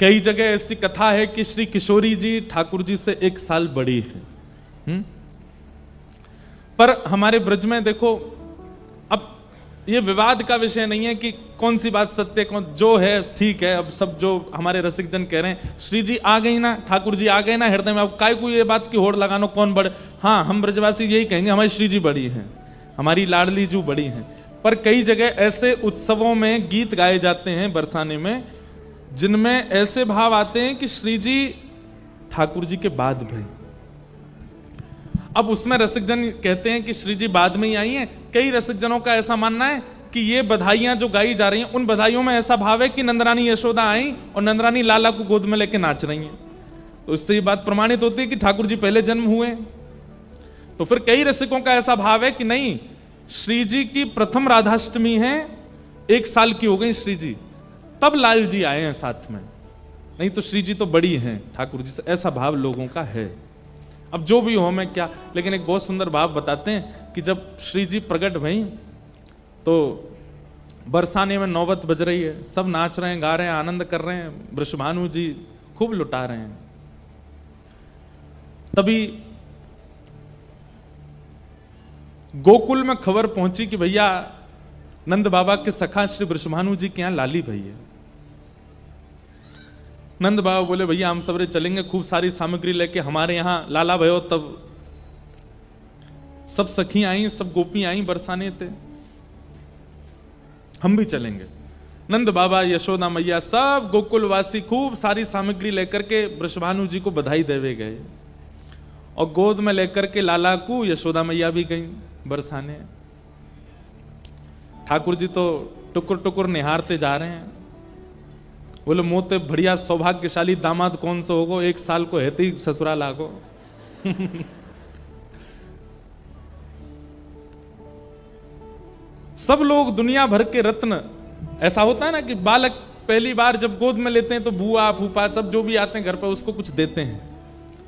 कई जगह ऐसी कथा है कि श्री किशोरी जी ठाकुर जी से 1 साल बड़ी है। पर हमारे ब्रज में देखो, अब ये विवाद का विषय नहीं है कि कौन सी बात सत्य, कौन जो है ठीक है। अब सब जो हमारे रसिक जन कह रहे हैं श्री जी आ गई ना, ठाकुर जी आ गए ना हृदय में, अब काय को ये बात की होड़ लगानो कौन बड़े। हाँ, हम ब्रजवासी यही कहेंगे हमारी श्री जी बड़ी हैं, हमारी लाडली जू बड़ी हैं। पर कई जगह ऐसे उत्सवों में गीत गाए जाते हैं बरसाने में, जिनमें ऐसे भाव आते हैं कि श्री जी ठाकुर जी के बाद भई। अब उसमें रसिक जन कहते हैं कि श्री जी बाद में ही आई हैं। कई रसिक जनों का ऐसा मानना है कि ये बधाइयां जो गाई जा रही हैं, उन बधाइयों में ऐसा भाव है कि नंदरानी यशोदा आई और नंदरानी लाला को गोद में लेके नाच रही हैं। तो इससे ये बात प्रमाणित होती है कि ठाकुर जी पहले जन्म हुए। तो फिर कई रसिकों का ऐसा भाव है कि नहीं, श्री जी की प्रथम राधाष्टमी है, 1 साल की हो गई श्री जी, तब लाल जी आए हैं साथ में, नहीं तो श्री जी तो बड़ी हैं ठाकुर जी से, ऐसा भाव लोगों का है। अब जो भी हो, मैं क्या, लेकिन एक बहुत सुंदर भाव बताते हैं कि जब श्री जी प्रकट भई तो बरसाने में नौबत बज रही है, सब नाच रहे हैं, गा रहे हैं, आनंद कर रहे हैं, वृषभानु जी खूब लुटा रहे हैं। तभी गोकुल में खबर पहुंची कि भैया नंद बाबा के सखा श्री वृषभानु जी के यहां लाली भई है। नंद बाबा बोले भैया हम सबरे चलेंगे, खूब सारी सामग्री लेके हमारे यहां लाला भयो। तब सब सखी आई, सब गोपी आई बरसाने थे, हम भी चलेंगे। नंद बाबा, यशोदा मैया, सब गोकुलवासी खूब सारी सामग्री लेकर के वृषभानु जी को बधाई देवे गए और गोद में लेकर के लाला को यशोदा मैया भी गई बरसाने। ठाकुर जी तो टुकुर टुकुर निहारते जा रहे हैं, बोले मोते बढ़िया सौभाग्यशाली दामाद कौन सा होगो, 1 साल को हेते ही ससुराल आगो। सब लोग दुनिया भर के रत्न, ऐसा होता है ना कि बालक पहली बार जब गोद में लेते हैं तो बुआ फूफा सब जो भी आते हैं घर पर उसको कुछ देते हैं,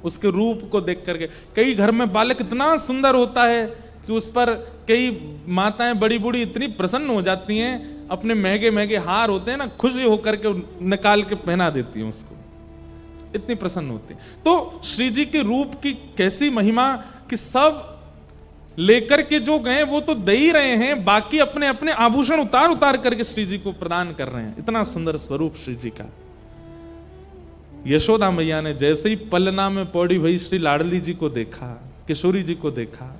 उसके रूप को देख करके। कई घर में बालक इतना सुंदर होता है कि उस पर कई माताएं बड़ी बूढ़ी इतनी प्रसन्न हो जाती हैं, अपने महंगे महंगे हार होते हैं ना, खुशी होकर के निकाल के पहना देती हैं उसको, इतनी प्रसन्न होती है। तो श्री जी के रूप की कैसी महिमा कि सब लेकर के जो गए वो तो दे ही रहे हैं, बाकी अपने अपने आभूषण उतार उतार करके श्री जी को प्रदान कर रहे हैं। इतना सुंदर स्वरूप श्री जी का। यशोदा मैया ने जैसे ही पलना में पौड़ी भई श्री लाडली जी को देखा, किशोरी जी को देखा,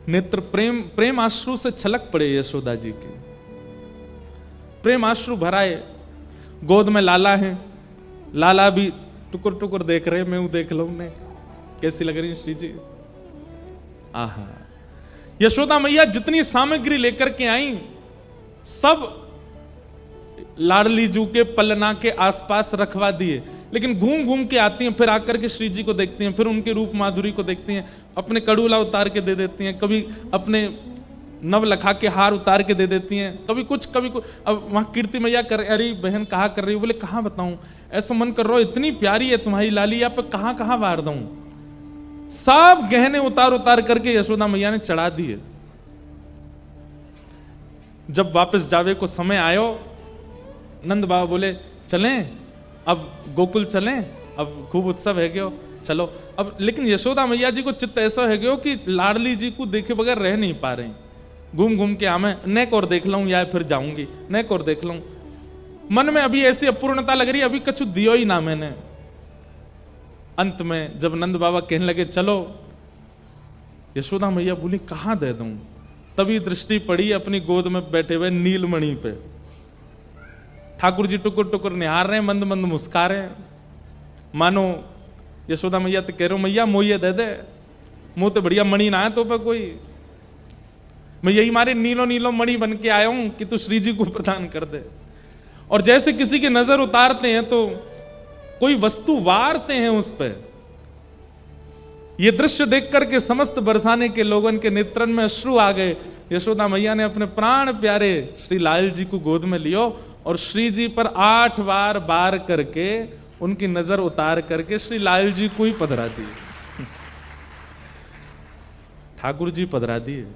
नेत्र प्रेम प्रेम आश्रु से छलक पड़े यशोदा जी के, प्रेम आश्रु भराए। गोद में लाला है, लाला भी टुकुर टुकुर देख रहे, मैं देख लो ने कैसी लग रही श्री जी। आहा, यशोदा मैया जितनी सामग्री लेकर के आई सब लाडली जू के पलना के आसपास रखवा दिए, लेकिन घूम घूम के आती हैं, फिर आकर के श्री जी को देखती हैं, फिर उनके रूप माधुरी को देखती हैं, अपने कड़ूला उतार के दे देती हैं, कभी अपने नवलखा के हार उतार के दे देती हैं, कभी कुछ कभी कुछ। अब वहां कीर्ति मैया कर, अरे बहन कहाँ कर रही हो, बोले कहाँ बताऊं, ऐसा मन कर रहा हो, इतनी प्यारी है तुम्हारी लाली, आप कहाँ कहाँ वार दूं। सब गहने उतार उतार करके यशोदा मैया ने चढ़ा दिए। जब वापस जावे को समय आयो, नंद बाबा बोले चलें, अब गोकुल चलें, अब खूब उत्सव है गयो, चलो अब। लेकिन यशोदा मैया जी को चित्त ऐसा है गयो कि लाडली जी को देखे बगैर रह नहीं पा रहे। घूम घूम के आमे नेक और देख लूं या फिर जाऊंगी, नेक और देख लूं। मन में अभी ऐसी अपूर्णता लग रही, अभी कछु दियो ही ना मैंने। अंत में जब नंद बाबा कहने लगे चलो, यशोदा मैया बोली कहां दे दूं। तभी दृष्टि पड़ी अपनी गोद में बैठे हुए नीलमणि पे। ठाकुर जी टुकुर टुकुर निहार रहे हैं, मंद मंद मुस्का रहे हैं, मानो यशोदा मैया तो कह रहे हो मैया मोये दे दे, मुंह तो बढ़िया मणि ना है तो पे कोई, मैं यही मारे नीलो नीलो मणि बन के आया हूं कि तू श्री जी को प्रदान कर दे। और जैसे किसी की नजर उतारते हैं तो कोई वस्तु वारते हैं उस पर। यह दृश्य देख करके समस्त बरसाने के लोगों के नेत्रन में अश्रु आ गए। यशोदा मैया ने अपने प्राण प्यारे श्री लाल जी को गोद में लियो और श्री जी पर 8 बार बार करके उनकी नजर उतार करके श्री लाल जी को ही पधरा दिए। ठाकुर जी पधरा दिए,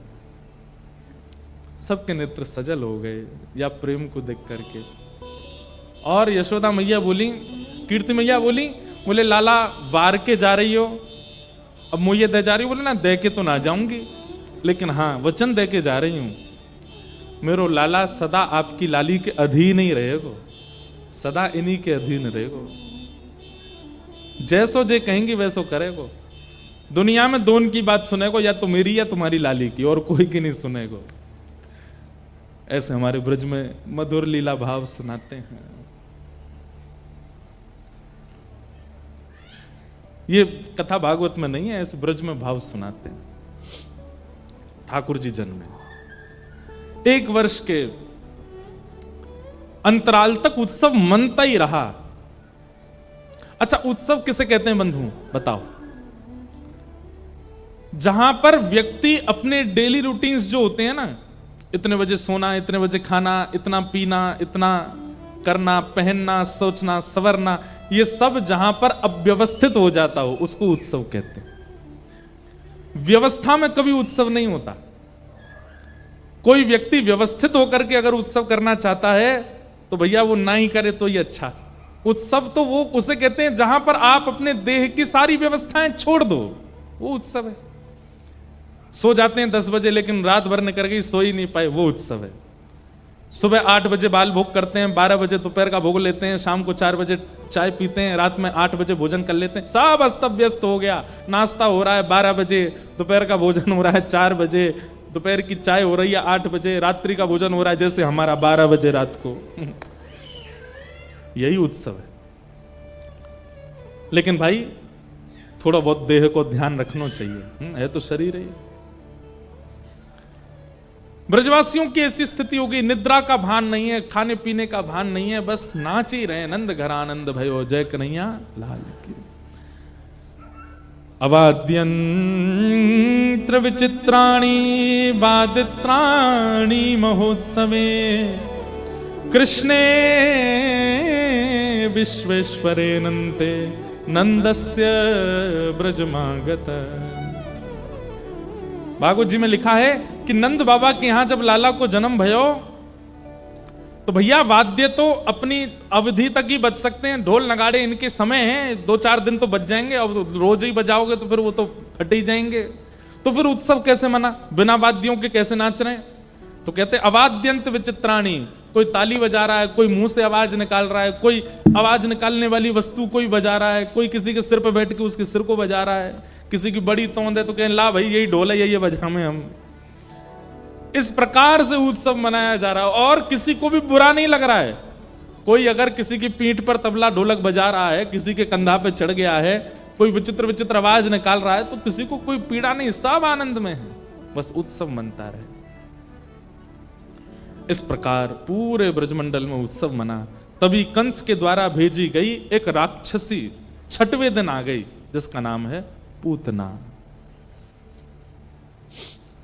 सबके नेत्र सजल हो गए या प्रेम को देख करके। और यशोदा मैया बोली, कीर्ति मैया बोली, बोले लाला वार के जा रही हो, अब मुझे दे जा रही हो? बोले ना दे के तो ना जाऊंगी, लेकिन हाँ वचन दे के जा रही हूं, मेरो लाला सदा आपकी लाली के अधीन ही रहेगो, सदा इन्हीं के अधीन रहेगो, जैसो जे कहेंगी वैसो करेगो। दुनिया में दोनों की बात सुनेगो, या तो मेरी या तुम्हारी लाली की, और कोई की नहीं सुनेगो। ऐसे हमारे ब्रज में मधुर लीला भाव सुनाते हैं। ये कथा भागवत में नहीं है, ऐसे ब्रज में भाव सुनाते हैं। ठाकुर जी जन्मे, 1 वर्ष के अंतराल तक उत्सव मनता ही रहा। अच्छा, उत्सव किसे कहते हैं बंधु बताओ? जहां पर व्यक्ति अपने डेली रूटीन्स जो होते हैं ना, इतने बजे सोना, इतने बजे खाना, इतना पीना, इतना करना, पहनना, सोचना, संवरना, ये सब जहां पर अव्यवस्थित हो जाता हो उसको उत्सव कहते हैं। व्यवस्था में कभी उत्सव नहीं होता। कोई व्यक्ति व्यवस्थित होकर के अगर उत्सव करना चाहता है तो भैया वो ना ही करे तो ही अच्छा। उत्सव तो वो उसे कहते हैं जहां पर आप अपने देह की सारी व्यवस्थाएं छोड़ दो, वो उत्सव है। सो जाते हैं 10 बजे लेकिन रात भर निकल गई, सो ही नहीं पाए, वो उत्सव है। सुबह 8 बजे बाल भोग करते हैं, 12 बजे दोपहर का भोग लेते हैं, शाम को 4 बजे चाय पीते हैं, रात में 8 बजे भोजन कर लेते हैं, सब अस्त व्यस्त हो गया। नाश्ता हो रहा है 12 बजे, दोपहर का भोजन हो रहा है 4 बजे, दोपहर की चाय हो रही है 8 बजे, रात्रि का भोजन हो रहा है जैसे हमारा 12 बजे रात को। यही उत्सव है। लेकिन भाई थोड़ा बहुत देह को ध्यान रखना चाहिए, है तो शरीर है। ब्रजवासियों की ऐसी स्थिति हो गई, निद्रा का भान नहीं है, खाने पीने का भान नहीं है, बस नाच ही रहे, नंद घर आनंद भयो, जय कन्हैया लाल की। अवाद्यंत्र विचित्राणि वादित्राणि महोत्सवे कृष्णे विश्वेश्वरे नन्ते नंदस्य ब्रजमागत। भागवत जी में लिखा है कि नंद बाबा के यहां जब लाला को जन्म भयो तो भैया वाद्य तो अपनी अवधि तक ही बज सकते हैं, ढोल नगाड़े इनके समय हैं, 2-4 दिन तो बज जाएंगे, और रोज ही बजाओगे तो फिर वो तो फट ही जाएंगे। तो फिर उत्सव कैसे मना, बिना वाद्यों के कैसे नाच रहे हैं? तो कहते अवाद्यंत विचित्राणि, कोई ताली बजा रहा है, कोई मुंह से आवाज निकाल रहा है, कोई आवाज निकालने वाली वस्तु कोई बजा रहा है, कोई किसी के सिर पर बैठ के उसके सिर को बजा रहा है, किसी की बड़ी तोंद है तो कहें ला भाई यही ढोल है, यही बजामे हम। इस प्रकार से उत्सव मनाया जा रहा है और किसी को भी बुरा नहीं लग रहा है। कोई अगर किसी की पीठ पर तबला ढोलक बजा रहा है, किसी के कंधा पे चढ़ गया है, कोई विचित्र विचित्र आवाज निकाल रहा है, तो किसी को कोई पीड़ा नहीं, सब आनंद में है, बस उत्सव मनता रहे। इस प्रकार पूरे ब्रजमंडल में उत्सव मना। तभी कंस के द्वारा भेजी गई एक राक्षसी 6वें दिन आ गई, जिसका नाम है पूतना।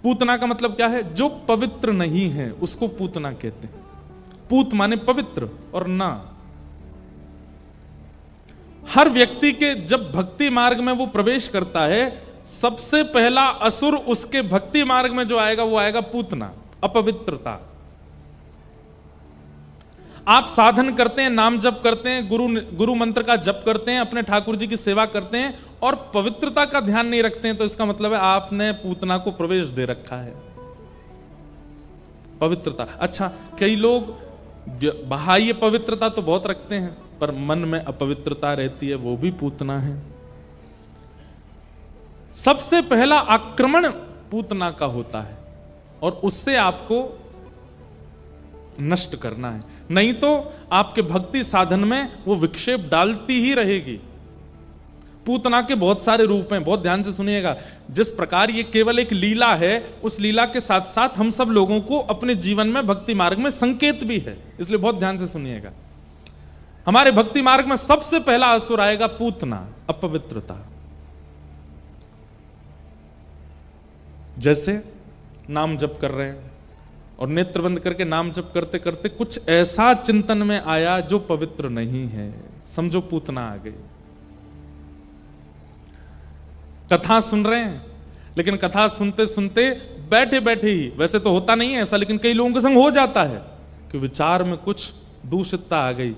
पूतना का मतलब क्या है? जो पवित्र नहीं है उसको पूतना कहते हैं। पूत माने पवित्र और ना। हर व्यक्ति के जब भक्ति मार्ग में वो प्रवेश करता है, सबसे पहला असुर उसके भक्ति मार्ग में जो आएगा वो आएगा पूतना, अपवित्रता। आप साधन करते हैं, नाम जप करते हैं, गुरु मंत्र का जप करते हैं, अपने ठाकुर जी की सेवा करते हैं और पवित्रता का ध्यान नहीं रखते हैं, तो इसका मतलब है आपने पूतना को प्रवेश दे रखा है। पवित्रता। अच्छा, कई लोग बाह्य पवित्रता तो बहुत रखते हैं पर मन में अपवित्रता रहती है, वो भी पूतना है। सबसे पहला आक्रमण पूतना का होता है और उससे आपको नष्ट करना है, नहीं तो आपके भक्ति साधन में वो विक्षेप डालती ही रहेगी। पूतना के बहुत सारे रूप हैं, बहुत ध्यान से सुनिएगा। जिस प्रकार ये केवल एक लीला है, उस लीला के साथ साथ हम सब लोगों को अपने जीवन में भक्ति मार्ग में संकेत भी है, इसलिए बहुत ध्यान से सुनिएगा। हमारे भक्ति मार्ग में सबसे पहला असुर आएगा पूतना, अपवित्रता। जैसे नाम जप कर रहे हैं और नेत्र बंद करके नाम जप करते करते कुछ ऐसा चिंतन में आया जो पवित्र नहीं है, समझो पूतना आ गई। कथा सुन रहे हैं लेकिन कथा सुनते सुनते बैठे बैठे ही, वैसे तो होता नहीं है ऐसा लेकिन कई लोगों के संग हो जाता है कि विचार में कुछ दूषितता आ गई,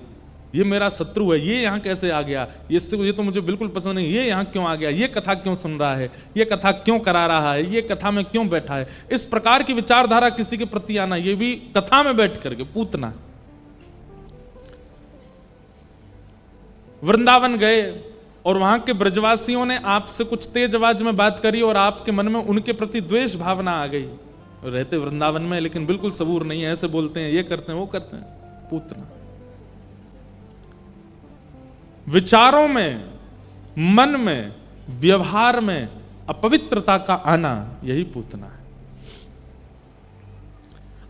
ये मेरा शत्रु है, ये यहाँ कैसे आ गया, ये तो मुझे बिल्कुल पसंद नहीं, ये यहाँ क्यों आ गया, ये कथा क्यों सुन रहा है, ये कथा क्यों करा रहा है, ये कथा में क्यों बैठा है। इस प्रकार की विचारधारा किसी के प्रति आना, ये भी कथा में बैठ करके पूतना। वृंदावन गए और वहां के ब्रजवासियों ने आपसे कुछ तेज आवाज में बात करी और आपके मन में उनके प्रति द्वेष भावना आ गई। रहते वृंदावन में लेकिन बिल्कुल सबूर नहीं है, ऐसे बोलते हैं, ये करते हैं, वो करते हैं, पूतना। विचारों में, मन में, व्यवहार में अपवित्रता का आना, यही पूतना है।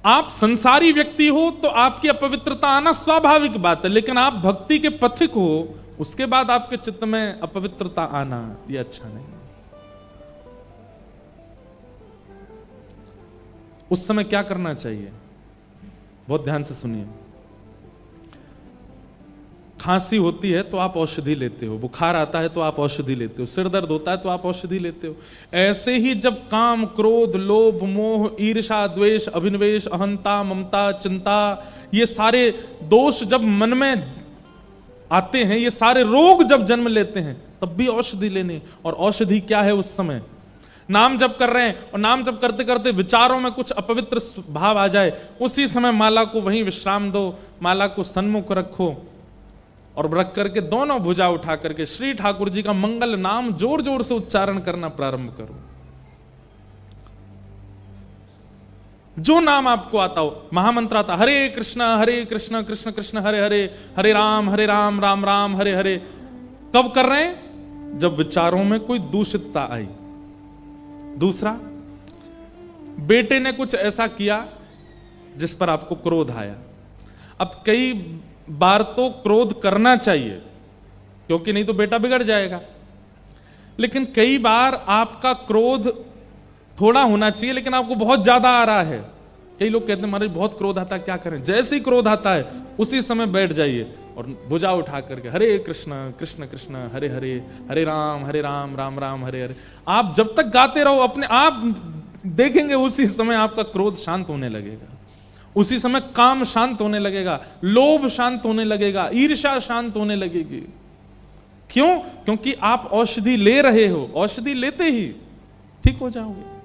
आप संसारी व्यक्ति हो तो आपकी अपवित्रता आना स्वाभाविक बात है, लेकिन आप भक्ति के पथिक हो, उसके बाद आपके चित्त में अपवित्रता आना, यह अच्छा नहीं। उस समय क्या करना चाहिए, बहुत ध्यान से सुनिए। खांसी होती है तो आप औषधि लेते हो, बुखार आता है तो आप औषधि लेते हो, सिर दर्द होता है तो आप औषधि लेते हो। ऐसे ही जब काम, क्रोध, लोभ, मोह, ईर्ष्या, द्वेष, अभिनिवेश, अहंता, ममता, चिंता, ये सारे दोष जब मन में आते हैं, ये सारे रोग जब जन्म लेते हैं, तब भी औषधि लेने। और औषधि क्या है उस समय? नाम जप कर रहे हैं और नाम जप करते करते विचारों में कुछ अपवित्र भाव आ जाए, उसी समय माला को वहीं विश्राम दो, माला को सन्मुख रखो और रख करके दोनों भुजा उठा करके श्री ठाकुर जी का मंगल नाम जोर जोर से उच्चारण करना प्रारंभ करो। जो नाम आपको आता हो, महामंत्र आता, हरे कृष्ण कृष्ण कृष्ण हरे हरे, हरे राम राम राम हरे हरे। कब कर रहे हैं? जब विचारों में कोई दूषितता आई। दूसरा, बेटे ने कुछ ऐसा किया जिस पर आपको क्रोध आया। अब कई बार तो क्रोध करना चाहिए, क्योंकि नहीं तो बेटा बिगड़ जाएगा, लेकिन कई बार आपका क्रोध थोड़ा होना चाहिए, लेकिन आपको बहुत ज्यादा आ रहा है। कई लोग कहते हैं महाराज बहुत क्रोध आता है, क्या करें? जैसे ही क्रोध आता है उसी समय बैठ जाइए और भुजा उठा करके हरे कृष्ण कृष्ण कृष्ण हरे हरे, हरे राम राम राम हरे हरे। आप जब तक गाते रहो, अपने आप देखेंगे उसी समय आपका क्रोध शांत होने लगेगा, उसी समय काम शांत होने लगेगा, लोभ शांत होने लगेगा, ईर्ष्या शांत होने लगेगी। क्यों? क्योंकि आप औषधि ले रहे हो, औषधि लेते ही ठीक हो जाओगे।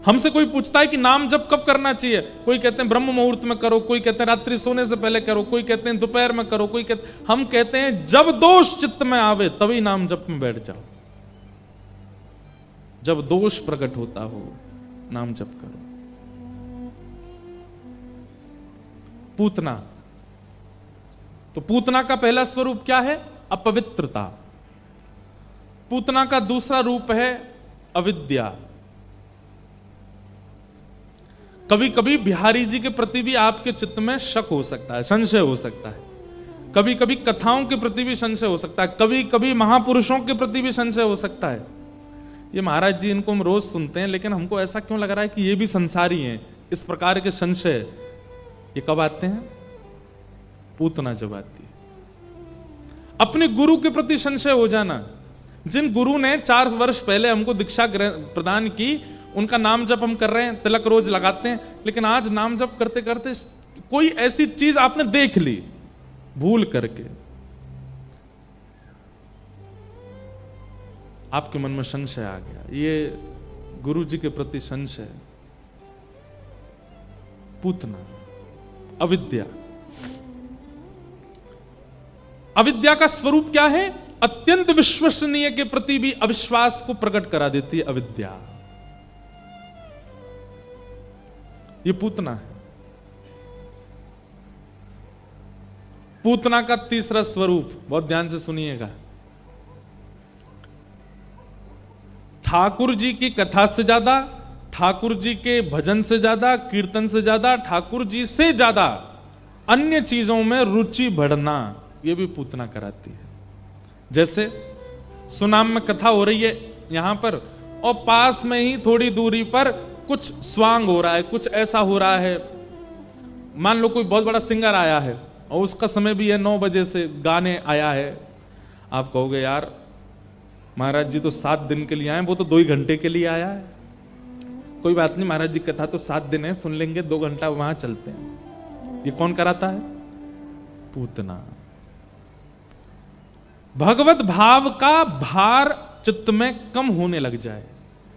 हमसे कोई पूछता है कि नाम जप कब करना चाहिए, कोई कहते हैं ब्रह्म मुहूर्त में करो, कोई कहते हैं रात्रि सोने से पहले करो, कोई कहते हैं दोपहर में करो, कोई कहते, हम कहते हैं जब दोष चित्त में आवे तभी नाम जप में बैठ जाओ। जब दोष प्रकट होता हो नाम जप करो। पूतना, तो पूतना का पहला स्वरूप क्या है? अपवित्रता। पूतना का दूसरा रूप है अविद्या। कभी कभी बिहारी जी के प्रति भी आपके चित्त में शक हो सकता है, संशय हो सकता है, कभी कभी कथाओं के प्रति भी संशय हो सकता है, कभी कभी महापुरुषों के प्रति भी संशय हो सकता है। ये महाराज जी, इनको हम रोज सुनते हैं, लेकिन हमको ऐसा क्यों लग रहा है कि ये भी संसारी हैं? इस प्रकार के संशय ये कब आते हैं? पूतना जब आती है। अपने गुरु के प्रति संशय हो जाना। जिन गुरु ने 4 वर्ष पहले हमको दीक्षा प्रदान की, उनका नाम जप हम कर रहे हैं, तिलक रोज लगाते हैं, लेकिन आज नाम जप करते करते कोई ऐसी चीज आपने देख ली भूल करके, आपके मन में संशय आ गया, ये गुरु जी के प्रति संशय। पूतना, अविद्या। अविद्या का स्वरूप क्या है? अत्यंत विश्वसनीय के प्रति भी अविश्वास को प्रकट करा देती है अविद्या। ये पूतना है। पूतना का तीसरा स्वरूप, बहुत ध्यान से सुनिएगा। ठाकुर जी की कथा से ज्यादा, ठाकुर जी के भजन से ज्यादा, कीर्तन से ज्यादा, ठाकुर जी से ज्यादा अन्य चीजों में रुचि बढ़ना, ये भी पूतना कराती है। जैसे सुनाम में कथा हो रही है यहां पर, और पास में ही थोड़ी दूरी पर कुछ स्वांग हो रहा है, कुछ ऐसा हो रहा है। मान लो कोई बहुत बड़ा सिंगर आया है और उसका समय भी है 9 बजे से, गाने आया है। आप कहोगे यार महाराज जी तो 7 दिन के लिए आए, वो तो 2 ही घंटे के लिए आया है। कोई बात नहीं, महाराज जी कथा तो 7 दिन है, सुन लेंगे, 2 घंटा वहां चलते हैं। ये कौन कराता है? पूतना। भगवत भाव का भार चित्त में कम होने लग जाए,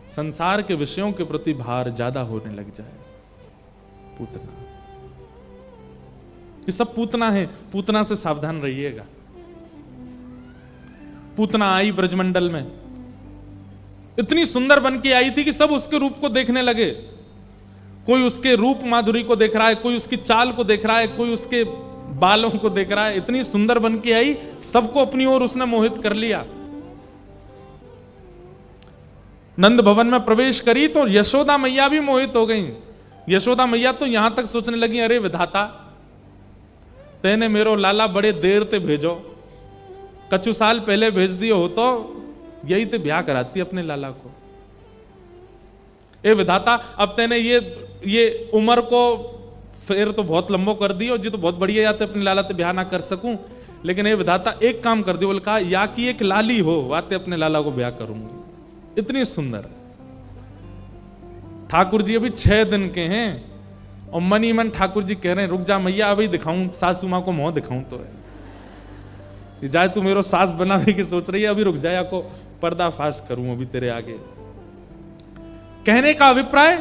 संसार के विषयों के प्रति भार ज्यादा होने लग जाए, पूतना। ये सब पूतना है, पूतना से सावधान रहिएगा। पूतना आई ब्रजमंडल में, इतनी सुंदर बन के आई थी कि सब उसके रूप को देखने लगे। कोई उसके रूप माधुरी को देख रहा है, कोई उसकी चाल को देख रहा है, कोई उसके बालों को देख रहा है। इतनी सुंदर बन के आई, सबको अपनी ओर उसने मोहित कर लिया। नंद भवन में प्रवेश करी तो यशोदा मैया भी मोहित हो गई। यशोदा मैया तो यहां तक सोचने लगी, अरे विधाता, तेने मेरो लाला बड़े देर ते भेजो, कछु साल पहले भेज दियो हो तो यही ते ब्याह कराती अपने लाला को। ए विधाता, अब तेने ये उम्र को फिर तो बहुत लंबो कर दियो जी, तो बहुत बढ़िया जाते अपने लाला ते ब्याह ना कर सकूं, लेकिन ए विधाता एक काम कर दियो। बोल कहा, या कि एक लाली हो, वाते अपने लाला को ब्याह करूंगी। इतनी सुंदर। ठाकुर जी अभी 6 दिन के हैं और मन ही मन ठाकुर जी कह रहे हैं, रुक जा मैया, अभी दिखाऊं सासू मां को मोह दिखाऊं तो है। जाए तू मेरो सास बनावे की सोच रही है, अभी रुक जाए, या को पर्दाफाश करूं अभी तेरे आगे। कहने का अभिप्राय,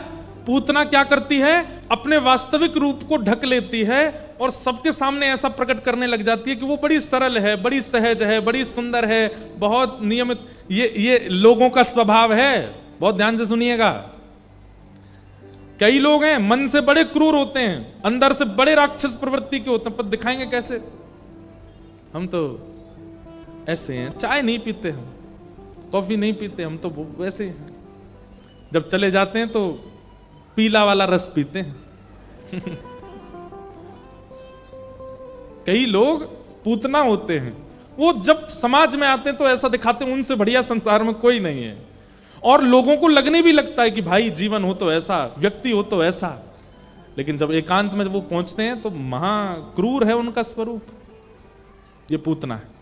पूतना क्या करती है, अपने वास्तविक रूप को ढक लेती है और सबके सामने ऐसा प्रकट करने लग जाती है कि वो बड़ी सरल है, बड़ी सहज है, बड़ी सुंदर है, बहुत नियमित। ये लोगों का स्वभाव है। बहुत ध्यान से सुनिएगा। कई लोग हैं मन से बड़े क्रूर होते हैं, अंदर से बड़े राक्षस प्रवृत्ति के होते हैं, पर दिखाएंगे कैसे? हम तो ऐसे हैं, चाय नहीं पीते हम, कॉफी नहीं पीते हम, तो वैसे हैं। जब चले जाते हैं तो पीला वाला रस पीते हैं। कई लोग पूतना होते हैं, वो जब समाज में आते हैं तो ऐसा दिखाते हैं उनसे बढ़िया संसार में कोई नहीं है, और लोगों को लगने भी लगता है कि भाई जीवन हो तो ऐसा, व्यक्ति हो तो ऐसा। लेकिन जब एकांत में जब वो पहुंचते हैं तो महाक्रूर है उनका स्वरूप। ये पूतना है।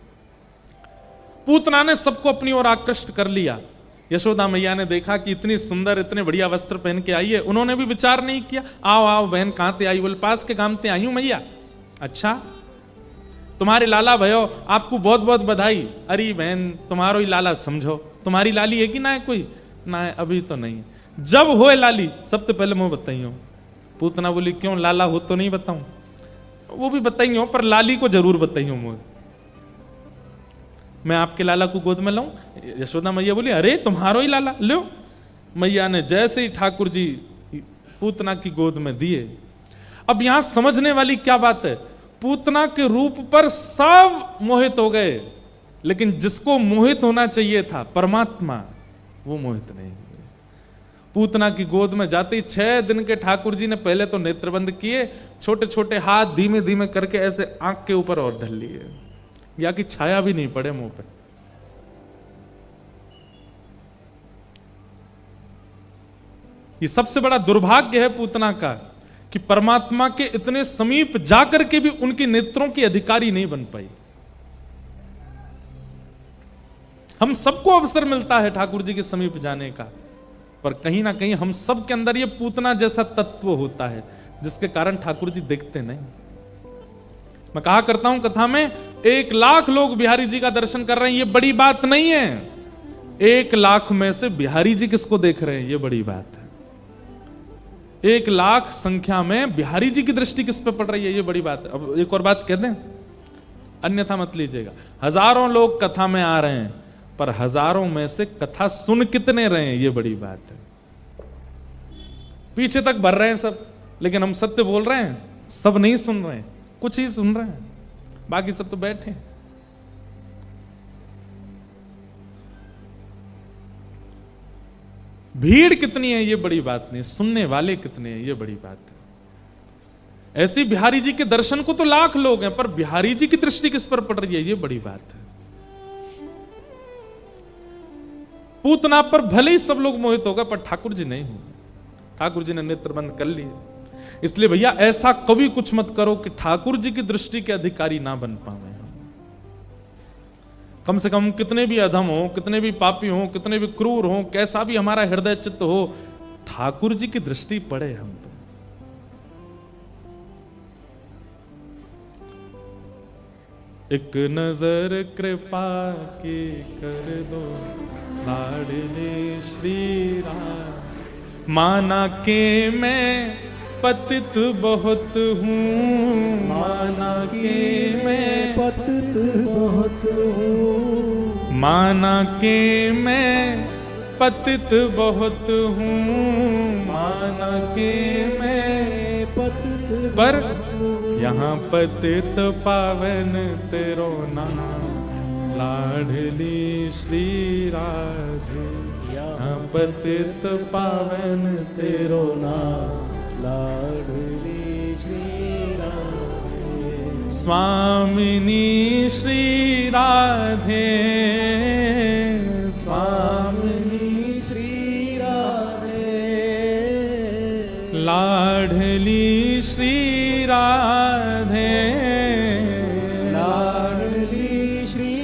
पूतना ने सबको अपनी ओर आकृष्ट कर लिया। यशोदा मैया ने देखा कि इतनी सुंदर, इतने बढ़िया वस्त्र पहन के आई है, उन्होंने भी विचार नहीं किया। आओ आओ बहन, कहां ते आई? बोले पास के काम ते आई हूं मैया। अच्छा, तुम्हारे लाला भयो, आपको बहुत बहुत बधाई। अरे बहन, तुम्हारो ही लाला समझो, तुम्हारी लाली है कि ना है कोई? ना है, अभी तो नहीं। जब होए लाली सबसे पहले मैं बताइयो। पूतना बोली, क्यों, लाला हो तो नहीं बताऊं? वो भी बताइयो, पर लाली को जरूर बताइयो। मैं आपके लाला को गोद में लाऊं? यशोदा मैया बोली, अरे तुम्हारो ही लाला, लो। मैया ने जैसे ही ठाकुर जी पूतना की गोद में दिए। अब यहां समझने वाली क्या बात है, पूतना के रूप पर सब मोहित हो गए, लेकिन जिसको मोहित होना चाहिए था, परमात्मा, वो मोहित नहीं हुए। पूतना की गोद में जाते ही 6 दिन के ठाकुर जी ने पहले तो नेत्र बंद किए, छोटे छोटे हाथ धीमे धीमे करके ऐसे आंख के ऊपर और धर लिए, या कि छाया भी नहीं पड़े मुंह पे। ये सबसे बड़ा दुर्भाग्य है पूतना का, कि परमात्मा के इतने समीप जाकर के भी उनके नेत्रों की अधिकारी नहीं बन पाई। हम सबको अवसर मिलता है ठाकुर जी के समीप जाने का, पर कहीं ना कहीं हम सब के अंदर ये पूतना जैसा तत्व होता है, जिसके कारण ठाकुर जी देखते नहीं। मैं कहा करता हूं कथा में, 1 लाख लोग बिहारी जी का दर्शन कर रहे हैं, ये बड़ी बात नहीं है। 1 लाख में से बिहारी जी किसको देख रहे हैं, ये बड़ी बात है। 1 लाख संख्या में बिहारी जी की दृष्टि किस पे पड़ रही है, ये बड़ी बात है। अब एक और बात कह दें, अन्यथा मत लीजिएगा। हजारों लोग कथा में आ रहे हैं, पर हजारों में से कथा सुन कितने रहे हैं, ये बड़ी बात है। पीछे तक भर रहे हैं सब, लेकिन हम सत्य बोल रहे हैं, सब नहीं सुन रहे हैं, कुछ ही सुन रहे हैं, बाकी सब तो बैठे हैं। भीड़ कितनी है ये बड़ी बात नहीं, सुनने वाले कितने हैं ये बड़ी बात है। ऐसे बिहारी जी के दर्शन को तो लाख लोग हैं, पर बिहारी जी की दृष्टि किस पर पड़ रही है, ये बड़ी बात है। पूतना पर भले ही सब लोग मोहित होगा, पर ठाकुर जी नहीं हुए। ठाकुर जी ने नेत्र बंद कर लिए। इसलिए भैया ऐसा कभी कुछ मत करो कि ठाकुर जी की दृष्टि के अधिकारी ना बन पाए। कम से कम कितने भी अधम हो, कितने भी पापी हो, कितने भी क्रूर हो, कैसा भी हमारा हृदय चित्त हो, ठाकुर जी की दृष्टि पड़े हम पे। एक नजर कृपा की कर दो लाडले श्री राम। माना के मैं पतित बहुत हूँ, माना के मैं पतित बहुत हूँ, माना के मैं पतित बहुत हूँ, माना के मैं पतित पर यहाँ पतित पावन तेरो नाम लाडली श्री राधे। यहाँ पतित पावन तेरो नाम लाडली श्री राधे। स्वामिनी श्री राधे, स्वामिनी श्री राधे, लाडली श्री राधे, लाडली श्री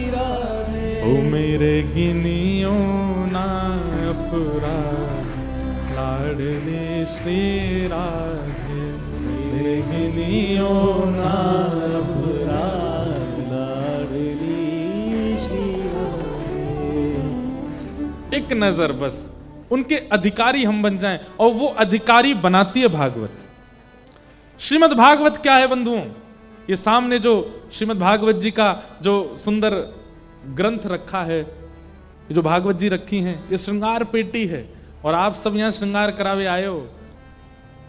राधे। ओ मेरे गिनियो ना अपराध लाडली श्री राधे, मेरे गिनियो ना अपराध लाडली श्री राधे। एक नजर बस उनके अधिकारी हम बन जाएं, और वो अधिकारी बनाती है भागवत। श्रीमद् भागवत क्या है बंधुओं? ये सामने जो श्रीमद् भागवत जी का जो सुंदर ग्रंथ रखा है, ये जो भागवत जी रखी हैं, ये श्रृंगार पेटी है। और आप सब यहां श्रृंगार करावे आए हो।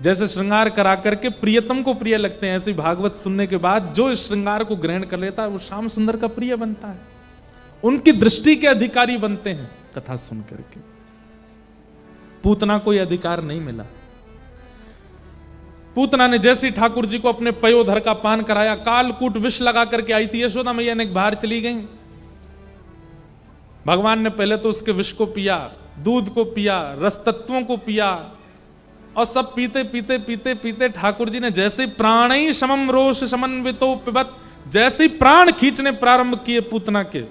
जैसे श्रृंगार करा करके प्रियतम को प्रिय लगते हैं, ऐसे भागवत सुनने के बाद जो इस श्रृंगार को ग्रहण कर लेता है वो श्याम सुंदर का प्रिय बनता है, उनकी दृष्टि के अधिकारी बनते हैं कथा सुन करके। पूतना को यह अधिकार नहीं मिला। पूतना ने जैसे ही ठाकुर जी को अपने पयोधर का पान कराया, कालकूट विष लगा करके आई थी। यशोदा मैया ने बाहर चली गई। भगवान ने पहले तो उसके विष को पिया, दूध को पिया, रस तत्वों को पिया, और सब पीते पीते पीते पीते ठाकुर जी ने जैसे प्राणी समम रोष समन्वितो पिबत, जैसे प्राण खींचने प्रारंभ किए पूतना के।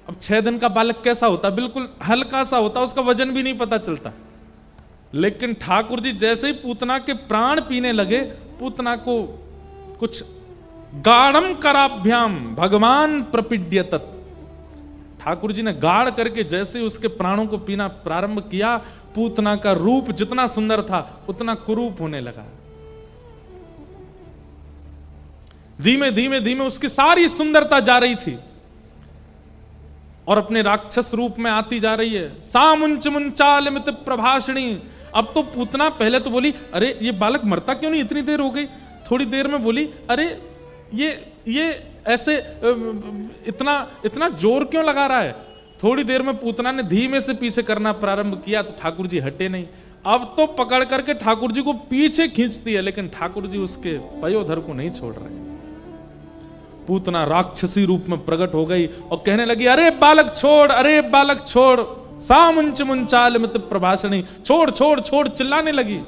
अब 6 दिन का बालक कैसा होता? बिल्कुल हल्का सा होता, उसका वजन भी नहीं पता चलता। लेकिन ठाकुर जी जैसे ही पूतना के प्राण पीने लगे, पूतना को कुछ गाढ़म कराभ्याम भगवान प्रपीड्यत, ठाकुर जी ने गाढ़ करके जैसे उसके प्राणों को पीना प्रारंभ किया, पूतना का रूप जितना सुंदर था उतना कुरूप होने लगा। धीमे धीमे धीमे उसकी सारी सुंदरता जा रही थी और अपने राक्षस रूप में आती जा रही है। सामुंच मुंचाल मित प्रभाषणी। अब तो पूतना पहले तो बोली, अरे ये बालक मरता क्यों नहीं, इतनी देर हो गई। थोड़ी देर में बोली, अरे ये ऐसे इतना इतना जोर क्यों लगा रहा है। थोड़ी देर में पूतना ने धीमे से पीछे करना प्रारंभ किया तो ठाकुर जी हटे नहीं। अब तो पकड़ करके ठाकुर जी को पीछे खींचती है, लेकिन ठाकुर जी उसके पयोधर को नहीं छोड़ रहे। पूतना राक्षसी रूप में प्रकट हो गई और कहने लगी, अरे बालक छोड़, अरे बालक छोड़। सामुंच मुंचाल मित प्रभाषणी, छोड़ छोड़ छोड़ चिल्लाने लगी,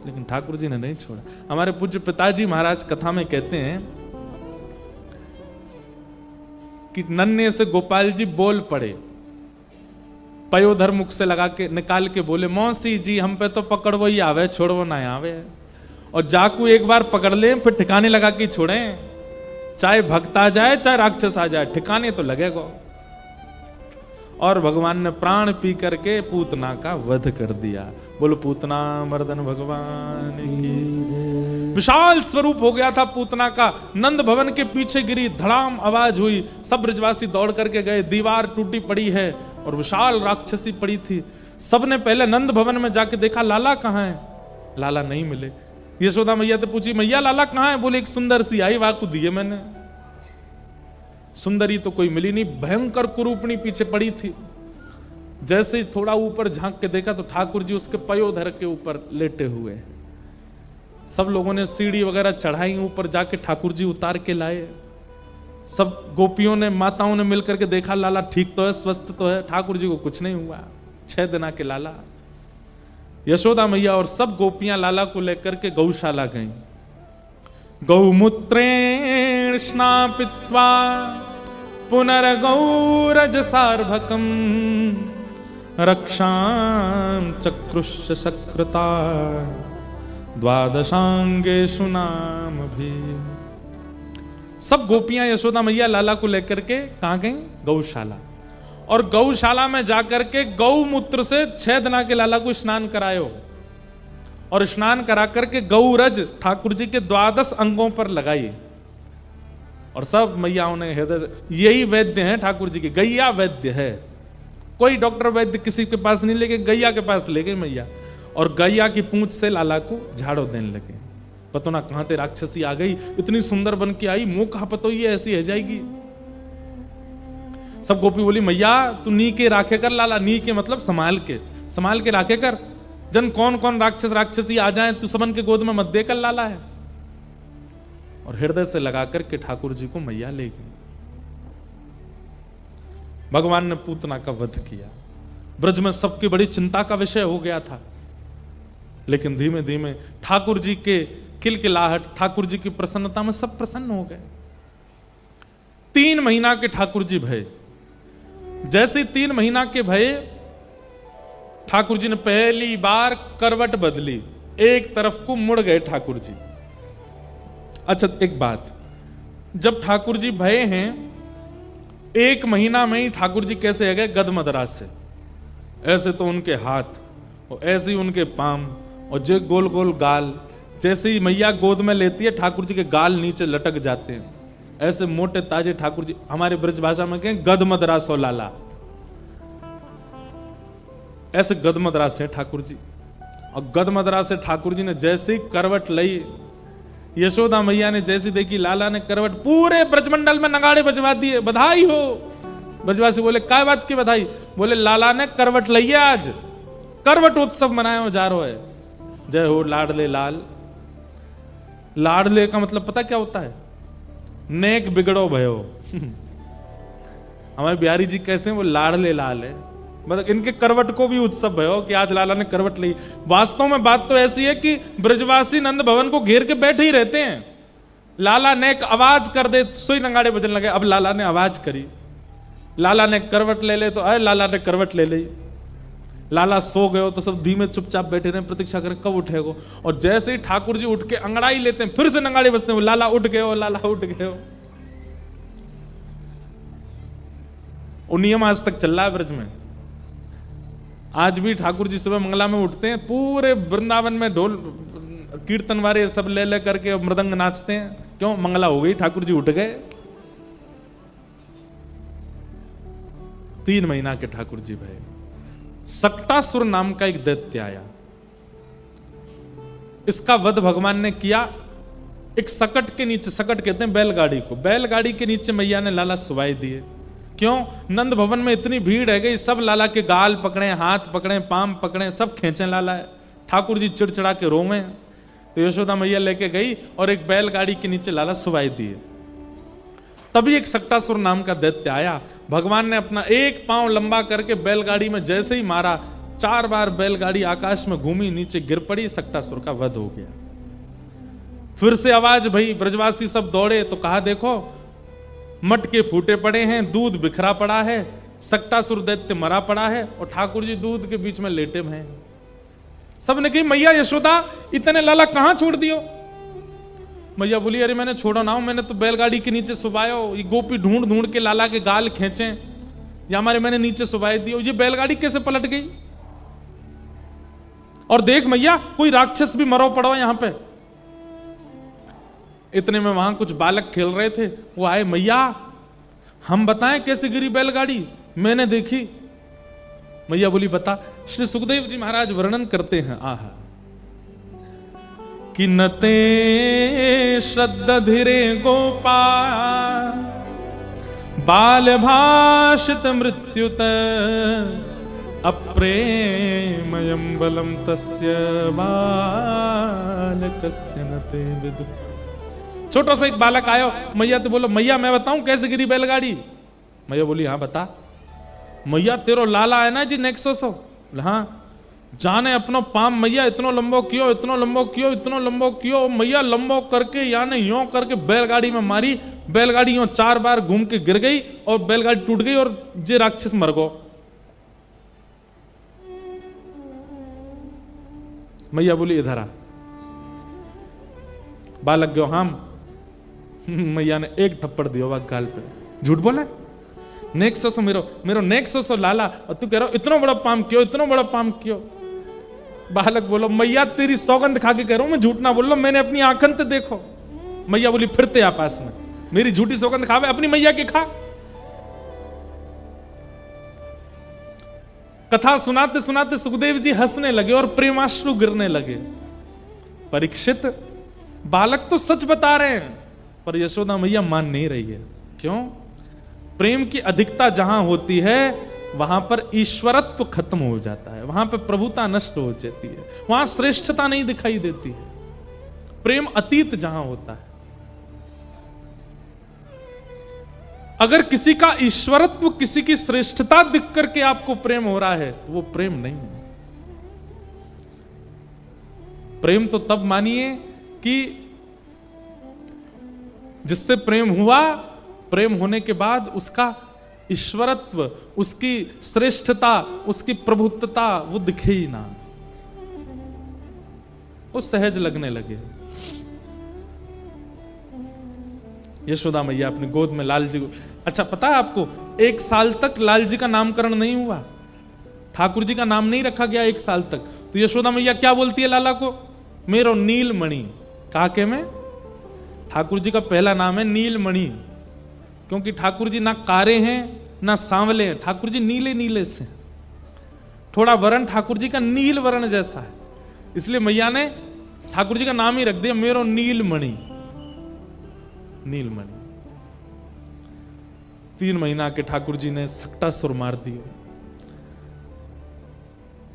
लेकिन ठाकुर जी ने नहीं छोड़ा। हमारे पूज्य पिताजी महाराज कथा में कहते हैं कि नन्हे से गोपाल जी बोल पड़े, पयोधर मुख से लगा के निकाल के बोले, मौसी जी हम पे तो पकड़वो ही आवे, छोड़वो ना आवे। और जाकू एक बार पकड़ ले फिर ठिकाने लगा के छोड़े, चाहे भक्त आ जाए चाहे राक्षस आ जाए, ठिकाने तो लगेगा। और भगवान ने प्राण पी करके पूतना का वध कर दिया। बोलो पूतना मर्दन भगवान की। विशाल स्वरूप हो गया था पूतना का। नंद भवन के पीछे गिरी, धड़ाम आवाज हुई, सब ब्रजवासी दौड़ करके गए। दीवार टूटी पड़ी है और विशाल राक्षसी पड़ी थी। सबने पहले नंद भवन में जाके देखा, लाला कहाँ है? लाला नहीं मिले। यशोदा मैया तो पूछी, मैया लाला कहाँ है? बोले एक सुंदर सी आई, वाकू दिए मैंने। सुंदरी तो कोई मिली नहीं, भयंकर कुरूपणी पीछे पड़ी थी। जैसे ही थोड़ा ऊपर झांक के देखा तो ठाकुर जी उसके पयोधर के ऊपर लेटे हुए। सब लोगों ने सीढ़ी वगैरह चढ़ाई, ऊपर जाके ठाकुर जी उतार के लाए। सब गोपियों ने, माताओं ने मिलकर के देखा, लाला ठीक तो है, स्वस्थ तो है। ठाकुर जी को कुछ नहीं हुआ। 6 दिन के लाला। यशोदा मैया और सब गोपियां लाला को लेकर के गौशाला गईं। गौमूत्रेण स्नापित्वा पुनर्गौरज सार्धकम रक्षां चक्रुश्च सकृता द्वादशांगेषु नाम भी। सब गोपियां यशोदा मैया लाला को लेकर के कहां गई? गौशाला। और गौशाला में जाकर के गौमूत्र से 6 दिन के लाला को स्नान करायो और स्नान करा करके गौरज ठाकुर जी के 12 अंगों पर लगाई। और सब मैयाओं ने हृदय, यही वैद्य है ठाकुर जी की, गैया वैद्य है। कोई डॉक्टर वैद्य किसी के पास नहीं लेके, गैया के पास ले गई मैया। और गैया की पूंछ से लाला को झाड़ो देने लगे। पतो ना कहां ते राक्षसी आ गई, इतनी सुंदर बन के आई, मुंह कहां पतो ये ऐसी है जाएगी। सब गोपी बोली मैया तू नी के राखे कर लाला, नी के मतलब संभाल के राखे कर, जन कौन कौन राक्षस राक्षसी आ जाए तू सबन के गोद में मत देकर लाला है। और हृदय से लगा करके ठाकुर जी को मैया ले गई। भगवान ने पूतना का वध किया। ब्रज में सबकी बड़ी चिंता का विषय हो गया था, लेकिन धीमे धीमे ठाकुर जी के किलकिलाहट, ठाकुर जी की प्रसन्नता में सब प्रसन्न हो गए। 3 महीना के ठाकुर जी भये। जैसे 3 महीना के भये, ठाकुर जी ने पहली बार करवट बदली, एक तरफ को मुड़ गए ठाकुर जी। अच्छा एक बात, जब ठाकुर जी भये हैं 1 महीना में ही ठाकुर जी कैसे है गए? गदमदराज से। ऐसे तो उनके हाथ और ऐसे ही उनके पाम और जो गोल गोल गाल, जैसे ही मैया गोद में लेती है ठाकुर जी के गाल नीचे लटक जाते हैं। ऐसे मोटे ताजे ठाकुर जी, हमारे ब्रज भाषा में कहें गदमदराज हो लाला, ऐसे गदमदराज से ठाकुर जी। और गदमदराज से ठाकुर जी ने जैसे ही करवट ली, यशोदा मैया ने जैसी देखी लाला ने करवट, पूरे ब्रजमंडल में नगाड़े बजवा दिए, बधाई हो। ब्रजवासी बोले काय बात की बधाई? बोले लाला ने करवट ली है, आज करवट उत्सव मनाया जा रहा है। जय हो लाडले लाल। लाडले का मतलब पता क्या होता है? नेक बिगड़ो भयो। हमारे बिहारी जी कैसे हैं? वो लाडले लाल है, मतलब इनके करवट को भी उत्सव भयो कि आज लाला ने करवट ली। वास्तव में बात तो ऐसी है कि ब्रजवासी नंद भवन को घेर के बैठे ही रहते हैं। लाला ने एक आवाज कर दे, सुई नगाड़े बजने लगे। अब लाला ने आवाज करी, लाला ने करवट ले ले, तो अरे लाला ने करवट ले ली। लाला सो गए हो तो सब धीमे चुपचाप बैठे रहे, प्रतीक्षा करें कब उठेगो। और जैसे ही ठाकुर जी उठ के अंगड़ाई लेते हैं, फिर से नगाड़े बजते हैं, लाला उठ गए हो, लाला उठ गए हो। वो नियम आज तक चल रहा है ब्रज में। आज भी ठाकुर जी सुबह मंगला में उठते हैं, पूरे वृंदावन में ढोल कीर्तन वाले सब ले ले करके मृदंग नाचते हैं। क्यों? मंगला हो गई, ठाकुर जी उठ गए। 3 महीना के ठाकुर जी भये। सक्टासुर नाम का एक दैत्य आया, इसका वध भगवान ने किया। एक सकट के नीचे, सकट कहते हैं बैलगाड़ी को, बैलगाड़ी के नीचे मैया ने लाला सुवाई दिए। क्यों? नंद भवन में इतनी भीड़ है गई, सब लाला के गाल पकड़े, हाथ पकड़े, पाम पकड़े, सब खींचे लाला है। ठाकुर जी चिड़चिड़ा के रोवे। तो यशोदा मैया लेके गई और एक बैलगाड़ी के नीचे लाला सुवाई दिए। तभी एक सक्टासुर नाम का दैत्य आया। भगवान ने अपना एक पांव लंबा करके बैलगाड़ी में जैसे ही मारा, 4 बार बैलगाड़ी आकाश में घूमी, नीचे गिर पड़ी, सक्टासुर का वध हो गया। फिर से आवाज भई, ब्रजवासी सब दौड़े तो कहा देखो मटके फूटे पड़े हैं, दूध बिखरा पड़ा है, सक्टासुर दैत्य मरा पड़ा है और ठाकुर जी दूध के बीच में लेटे हैं। सबने कही मैया यशोदा इतने लाला कहां छोड़ दियो? मैया बोली अरे मैंने छोड़ा ना हूं, मैंने तो बैलगाड़ी के नीचे सुबायो। ये गोपी ढूंढ ढूंढ के लाला के गाल खींचे, या हमारे मैंने नीचे सुबाई दियो। ये बैलगाड़ी कैसे पलट गई? और देख मैया कोई राक्षस भी मरो पड़ो यहां पे। इतने में वहां कुछ बालक खेल रहे थे, वो आए, मैया हम बताएं कैसे गिरी बैलगाड़ी? मैंने देखी। मैया बोली बता। श्री सुखदेव जी महाराज वर्णन करते हैं, आहा कि नते श्रद्धा धीरे गोपाल बाल भाषित मृत्युत अप्रेमयं बलम तस्य बालकस्य नते विदु। छोटा सा एक बालक आयो, मैया तो बोलो मैया मैं बताऊं कैसे गिरी बैलगाड़ी? मैया बोली हाँ बता। मैया तेरो लाला है ना जी नेक्सस, हाँ जाने अपनो पाम मैया इतनो लंबो कियो, इतनो लंबो कियो, इतनो लंबो कियो। मैया लंबो करके यानी यों करके बैलगाड़ी में मारी, बैलगाड़ी यों 4 बार घूम के गिर गई और बैलगाड़ी टूट गई और जे राक्षस मर गो। मैया बोली इधर आ। बालक गयो हम, मैया ने एक थप्पड़ दिया वह गाल पे। झूठ बोला नेक सो मेरो नेक सो लाला, और तू कह रहा हो इतना बड़ा पाम क्यों, इतना बड़ा पाम क्यों। बालक बोलो मैया तेरी सौगंध खा के कह रहा हूं मैं, झूठ ना बोल लो, मैंने अपनी आंखन ते देखो। मैया बोली फिरते आपस में, मेरी झूठी सौगंध खावे, अपनी मैया की खा। कथा सुनाते सुनाते सुखदेव जी हंसने लगे और प्रेमाश्रु गिरने लगे। परीक्षित बालक तो सच बता रहे हैं, पर यशोदा मैया मान नहीं रही है। क्यों? प्रेम की अधिकता जहां होती है वहां पर ईश्वरत्व खत्म हो जाता है, वहां पर प्रभुता नष्ट हो जाती है, वहां श्रेष्ठता नहीं दिखाई देती है। प्रेम अतीत जहां होता है, अगर किसी का ईश्वरत्व, किसी की श्रेष्ठता दिख करके आपको प्रेम हो रहा है तो वो प्रेम नहीं है। प्रेम तो तब मानिए कि जिससे प्रेम हुआ, प्रेम होने के बाद उसका ईश्वरत्व, उसकी श्रेष्ठता, उसकी प्रभुत्वता वो दिखे ही ना, वो सहज लगने लगे। यशोदा मैया अपनी गोद में लाल जी को, अच्छा पता है आपको 1 साल तक लाल जी का नामकरण नहीं हुआ, ठाकुर जी का नाम नहीं रखा गया 1 साल तक। तो यशोदा मैया क्या बोलती है लाला को? मेरो नीलमणि। काके में ठाकुर जी का पहला नाम है नीलमणि, क्योंकि ठाकुर जी ना कारे हैं ना सांवले हैं, ठाकुर जी नीले नीले से, थोड़ा वर्ण ठाकुर जी का नील वर्ण जैसा है, इसलिए मैया ने ठाकुर जी का नाम ही रख दिया मेरो नीलमणि। नीलमणि 3 महीना के ठाकुर जी ने सकटा सुर मार दिए।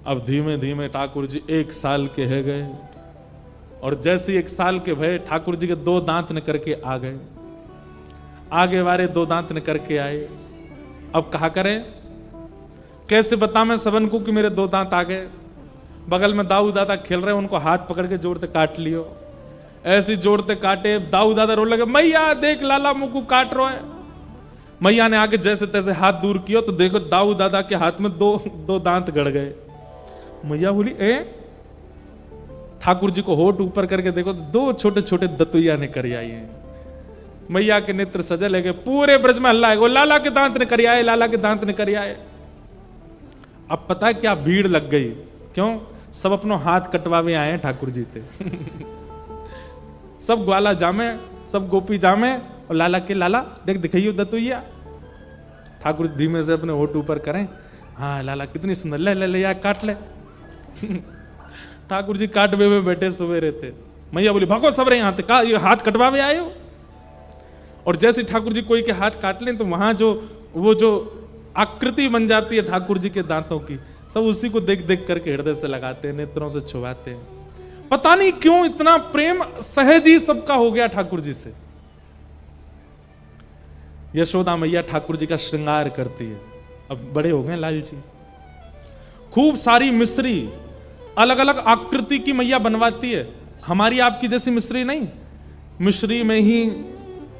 अब धीमे धीमे ठाकुर जी 1 साल के है गए, और जैसे 1 साल के भय ठाकुर जी के 2 दांत निकर के आ गए, आगे वाले 2 दांत निकर के आए। अब कहा करें, कैसे बता मैं सबन को कि मेरे 2 दांत आ गए। बगल में दाऊ दादा खेल रहे, उनको हाथ पकड़ के जोड़ते काट लियो, ऐसे जोड़ते काटे। दाऊ दादा रो लगे, मैया देख लाला मुंह को काट रहा है। मैया ने आगे जैसे तैसे हाथ दूर किया तो देखो दाऊ दादा के हाथ में 2 दांत गड़ गए। मैया बोली ठाकुर जी को होठ ऊपर करके देखो तो 2 छोटे छोटे दतुइया ने कर आई हैं। मैया के नेत्र सजल है, पूरे ब्रज में हल्ला है, लाला के दांत ने कर आए, लाला के दांत ने कर आए। अब पता है क्या भीड़ लग गई, क्यों? सब अपनो हाथ कटवावे आए हैं ठाकुर जी थे। सब ग्वाला जामे, सब गोपी जामे, और लाला के लाला देख दिखाइयो दतुइया। ठाकुर जी धीमे से अपने होठ ऊपर करें, हाँ लाला कितनी सुंदर, ले ले ले यार काट ले। ठाकुर जी काटवे में बैठे सवेरे थे। मैया बोली भागो सब रहे यहाँ थे, ये हाथ कटवावे आए हो। और जैसे ठाकुर जी कोई के हाथ काट लें तो वहां वो जो आकृति बन जाती है ठाकुर जी के दांतों की, सब उसी को देख देख करके हृदय से लगाते हैं, नेत्रों से छुपाते हैं। पता नहीं क्यों इतना प्रेम सहज ही सबका हो गया ठाकुर जी से। यशोदा मैया ठाकुर जी का श्रृंगार करती है। अब बड़े हो गए लाल जी, खूब सारी मिश्री अलग अलग आकृति की मैया बनवाती है। हमारी आपकी जैसी मिश्री नहीं, मिश्री में ही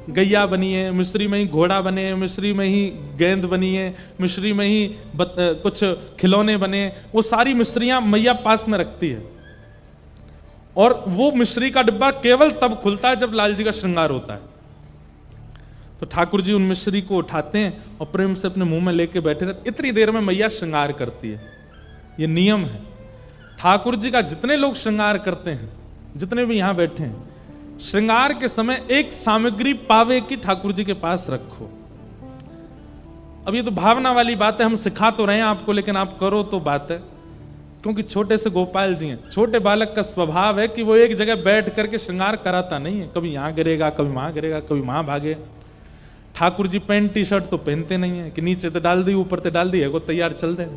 गैया बनी है, मिश्री में ही घोड़ा बने, मिश्री में ही गेंद बनी है, मिश्री में ही कुछ खिलौने बने, वो सारी मिश्रियां मैया पास में रखती है। और वो मिश्री का डिब्बा केवल तब खुलता है जब लाल जी का श्रृंगार होता है। तो ठाकुर जी उन मिश्री को उठाते हैं और प्रेम से अपने मुंह में लेके बैठे रहते। इतनी देर में मैया श्रृंगार करती है, ये नियम है। ठाकुर जी का जितने लोग श्रृंगार करते हैं, जितने भी यहां बैठे हैं, श्रृंगार के समय एक सामग्री पावे की ठाकुर जी के पास रखो। अब ये तो भावना वाली बात है, हम सिखा तो रहे हैं आपको, लेकिन आप करो तो बात है। क्योंकि छोटे से गोपाल जी हैं, छोटे बालक का स्वभाव है कि वो एक जगह बैठ करके श्रृंगार कराता नहीं है, कभी यहां गिरेगा, कभी वहां गिरेगा, कभी वहां भागे। Thakur ji pant T shirt तो पहनते नहीं है कि नीचे तो डाल दी ऊपर तो डाल दी है, वो तैयार चल दे।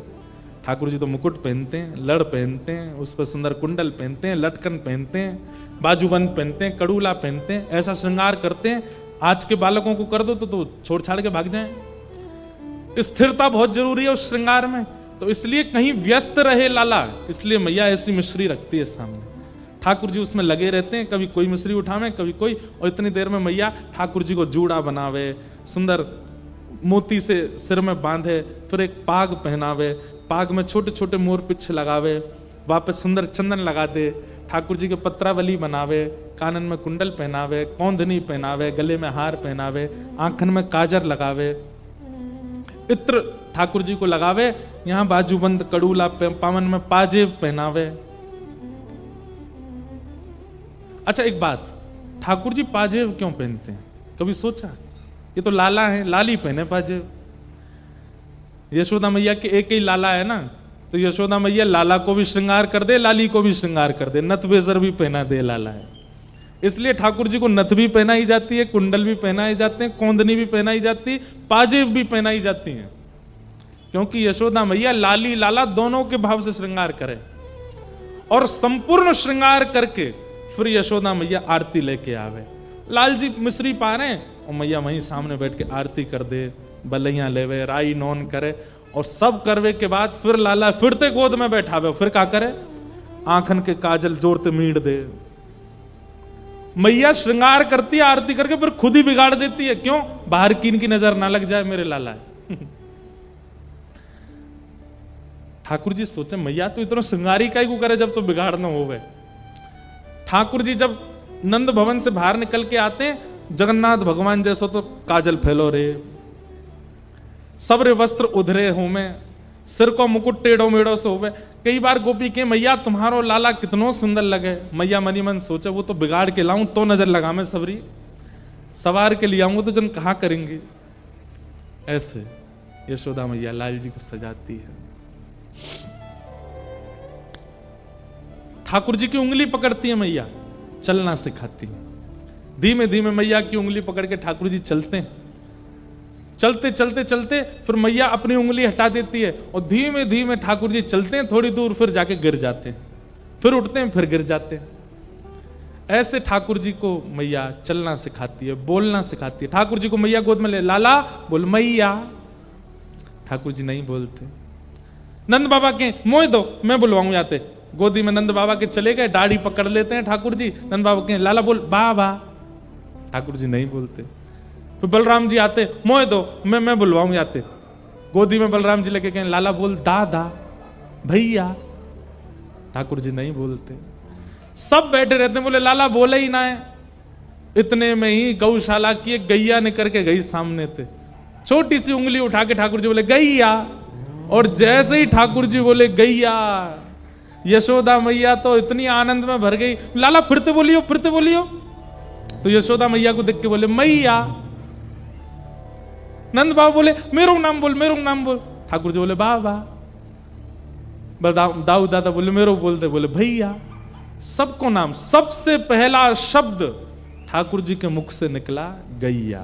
ठाकुर जी तो मुकुट पहनते हैं, लड़ पहनते हैं, उस पर सुंदर कुंडल पहनते हैं, लटकन पहनते हैं, बाजूबंद पहनते हैं, कड़ूला पहनते हैं, ऐसा श्रृंगार करते हैं। आज के बालकों को कर दो तो छोड़ छाड़ के भाग जाएं। स्थिरता बहुत जरूरी है उस श्रृंगार में, तो इसलिए कहीं व्यस्त रहे लाला, इसलिए मैया ऐसी मिश्री रखती है सामने। ठाकुर जी उसमें लगे रहते हैं, कभी कोई मिश्री उठावे कभी कोई, और इतनी देर में मैया ठाकुर जी को जूड़ा बनावे, सुंदर मोती से सिर में बांधे, फिर एक पाग पहनावे, पाग में छोटे छोटे मोर पिछ लगावे, वापस सुंदर चंदन लगा दे, ठाकुर जी के पत्रावली बनावे, कानन में कुंडल पहनावे, कौंधनी पहनावे, गले में हार पहनावे, आंखन में काजर लगावे, इत्र ठाकुर जी को लगावे, यहां बाजूबंद कड़ूला पावन में पाजेब पहनावे। अच्छा एक बात, ठाकुर जी पाजेब क्यों पहनते हैं, कभी सोचा? ये तो लाला है, लाली पहने पाजेब। यशोदा मैया के एक ही लाला है ना, तो यशोदा मैया लाला को भी श्रृंगार कर दे, लाली को भी श्रृंगार कर दे, नथ बेजर भी पहना दे लाला है। इसलिए ठाकुर जी को नथ भी पहनाई जाती है, कुंडल भी पहनाए जाते हैं, कौंदनी भी पहनाई जाती है, पाजेब भी पहनाई जाती हैं, क्योंकि यशोदा मैया लाली लाला दोनों के भाव से श्रृंगार करे। और संपूर्ण श्रृंगार करके फिर यशोदा मैया आरती लेके आवे। लाल जी मिश्री पा रहे हैं और मैया वहीं सामने बैठ के आरती कर दे, बलैया लेवे, राई नौन करे, और सब करवे के बाद फिर लाला फिरते गोद में बैठावे, फिर क्या करे, आंखन के काजल जोड़ते मीड़ दे। मैया श्रृंगार करती है आरती करके, फिर खुद ही बिगाड़ देती है। क्यों? बाहर किन की नजर ना लग जाए मेरे लाला है। ठाकुर जी सोचे मैया तो इतना श्रृंगारी काई को करे जब तो बिगाड़ ना होवे। ठाकुर जी जब नंद भवन से बाहर निकल के आते, जगन्नाथ भगवान जैसो तो काजल फैलो रे, सबरे वस्त्र उधरे हो में, सिर को मुकुट टेढ़ो मेढ़ो से होवे। कई बार गोपी के मैया तुम्हारो लाला कितनो सुंदर लगे। मैया मनी मन सोचे वो तो बिगाड़ के लाऊं तो नजर लगा मैं सबरी, सवार के लिए आऊंगा तो जन कहा करेंगे। ऐसे यशोदा मैया लाल जी को सजाती है। ठाकुर जी की उंगली पकड़ती है मैया, चलना सिखाती है। धीमे धीमे मैया की उंगली पकड़ के ठाकुर जी चलते हैं। चलते चलते चलते फिर मैया अपनी उंगली हटा देती है और धीमे धीमे ठाकुर जी चलते हैं, थोड़ी दूर फिर जाके गिर जाते हैं, फिर उठते हैं, फिर गिर जाते हैं। ऐसे ठाकुर जी को मैया चलना सिखाती है, बोलना सिखाती है। ठाकुर जी को मैया गोद में ले, लाला बोल मैया, ठाकुर जी नहीं बोलते। नंद बाबा के मोह दो, मैं बुलवाऊं जाते, गोदी में नंद बाबा के चले गए, दाढ़ी पकड़ लेते हैं ठाकुर जी। नंद बाबा के लाला बोल बाबा, ठाकुर जी नहीं बोलते। फिर बलराम जी आते, मोह दो, मैं बुलवाऊं जाते, गोदी में बलराम जी लेके कहें लाला बोल दादा भैया, ठाकुर जी नहीं बोलते। सब बैठे रहते, बोले लाला बोले ही ना है। इतने में ही गौशाला की एक गैया निकल के गई सामने थे, छोटी सी उंगली उठा के ठाकुर जी बोले गैया, और जैसे ही ठाकुर जी बोले गैया, यशोदा मैया तो इतनी आनंद में भर गई, लाला फिरते बोलियो फिरते बोलियो। तो यशोदा मैया को देख के बोले मैया। नंद बाबा बोले मेरो नाम बोल, मेरो नाम बोल। ठाकुर जी बोले बाबा। दाऊ दादा बोले मेरो बोलते, बोले भैया। सबको नाम, सबसे पहला शब्द ठाकुर जी के मुख से निकला गैया।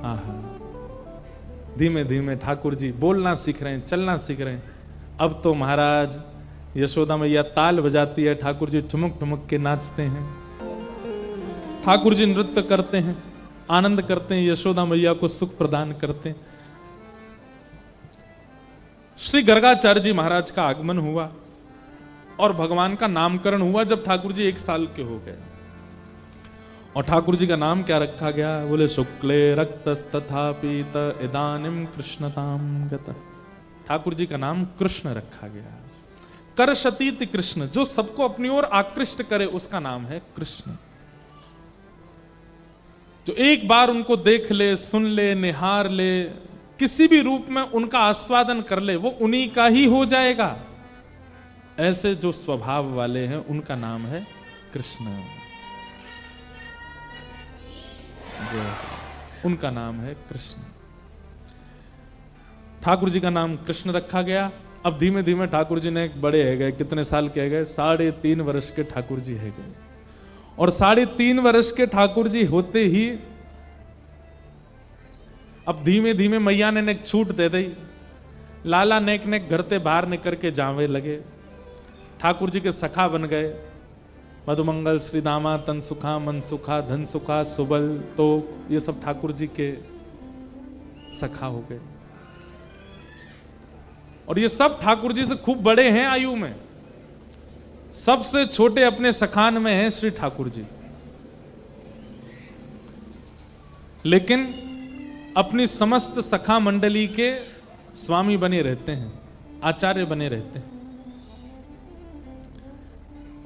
आहा, धीमे धीमे ठाकुर जी बोलना सीख रहे हैं, चलना सीख रहे हैं। अब तो महाराज यशोदा मैया ताल बजाती है, ठाकुर जी ठुमक ठुमक के नाचते हैं, ठाकुर जी नृत्य करते हैं, आनंद करते हैं, यशोदा मैया को सुख प्रदान करते हैं। श्री गर्गाचार्य जी महाराज का आगमन हुआ और भगवान का नामकरण हुआ जब ठाकुर जी 1 साल के हो गए। और ठाकुर जी का नाम क्या रखा गया? बोले शुक्ले रक्तस्तथा पीत इदानिम कृष्णताम गत। ठाकुर जी का नाम कृष्ण रखा गया। करशतीति कृष्ण, जो सबको अपनी ओर आकृष्ट करे उसका नाम है कृष्ण। जो एक बार उनको देख ले, सुन ले, निहार ले, किसी भी रूप में उनका आस्वादन कर ले, वो उन्हीं का ही हो जाएगा। ऐसे जो स्वभाव वाले हैं उनका नाम है कृष्ण। जो उनका नाम है कृष्ण। ठाकुर जी का नाम कृष्ण रखा गया। अब धीमे धीमे ठाकुर जी ने बड़े है गए, कितने साल के गए? 3.5 वर्ष के ठाकुर जी है गए। और 3.5 वर्ष के ठाकुर जी होते ही अब धीमे धीमे मैया ने छूट दे दी। लाला नेक नेक घर से बाहर निकल के जावे लगे, ठाकुर जी के सखा बन गए। मधुमंगल, श्री दामा, तन सुखा, मन सुखा, धन सुखा, सुबल, तो ये सब ठाकुर जी के सखा हो गए। और ये सब ठाकुर जी से खूब बड़े हैं आयु में। सबसे छोटे अपने सखान में हैं श्री ठाकुर जी, लेकिन अपनी समस्त सखा मंडली के स्वामी बने रहते हैं, आचार्य बने रहते हैं।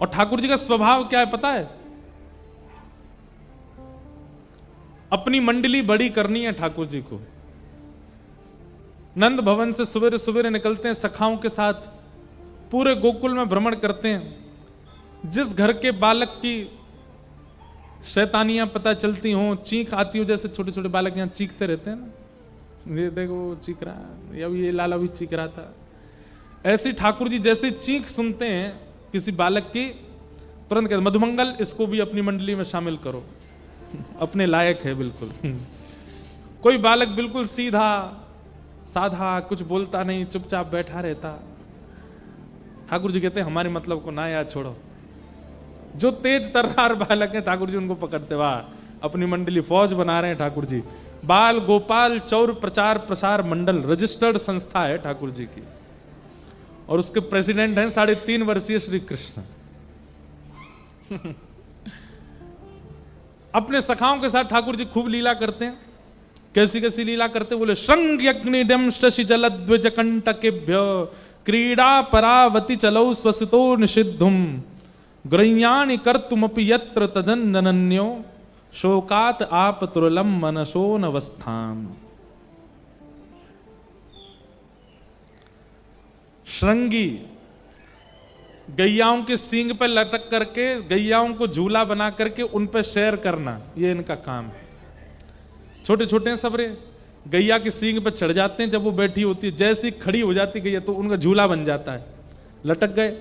और ठाकुर जी का स्वभाव क्या है पता है? अपनी मंडली बड़ी करनी है ठाकुर जी को। नंद भवन से सवेरे सवेरे निकलते हैं, सखाओं के साथ पूरे गोकुल में भ्रमण करते हैं। जिस घर के बालक की शैतानियां पता चलती हों, चीख आती हो, जैसे छोटे छोटे बालक यहां चीखते रहते हैं ना, ये देखो चीख रहा है, या ये लाला भी चीख रहा था, ऐसी ठाकुर जी जैसे चीख सुनते हैं किसी बालक की, तुरंत कहते मधुमंगल इसको भी अपनी मंडली में शामिल करो, अपने लायक है बिल्कुल। कोई बालक बिल्कुल सीधा साधा, कुछ बोलता नहीं, चुपचाप बैठा रहता, ठाकुर जी कहते हैं हमारे मतलब को ना याद छोड़ो। जो तेज तर्रार बालक है ठाकुर जी उनको पकड़ते, वाह अपनी मंडली फौज बना रहे हैं ठाकुर जी। बाल गोपाल चौर प्रचार प्रसार मंडल रजिस्टर्ड संस्था है ठाकुर जी की, और उसके प्रेसिडेंट हैं 3.5 वर्षीय श्री कृष्ण। अपने सखाओं के साथ ठाकुर जी खूब लीला करते हैं। कैसी कैसी लीला करते हैं बोले, श्रृंग यज्ञनिडम शशि जल द्विज कंटकेभ्य क्रीड़ा परावती चलौ स्वसितो निषिद्धुम ग्रह्याणि कर्तुमपि यत्र तदनन्यो शोकात आप तुरलम मनसो नवस्थाम। श्रृंगी गैयाओं के सींग पे लटक करके, गैयाओं को झूला बना करके उन पे सैर करना, ये इनका काम है। छोटे छोटे हैं सबरे, गैया के सींग पे चढ़ जाते हैं, जब वो बैठी होती है जैसी खड़ी हो जाती गैया तो उनका झूला बन जाता है, लटक गए।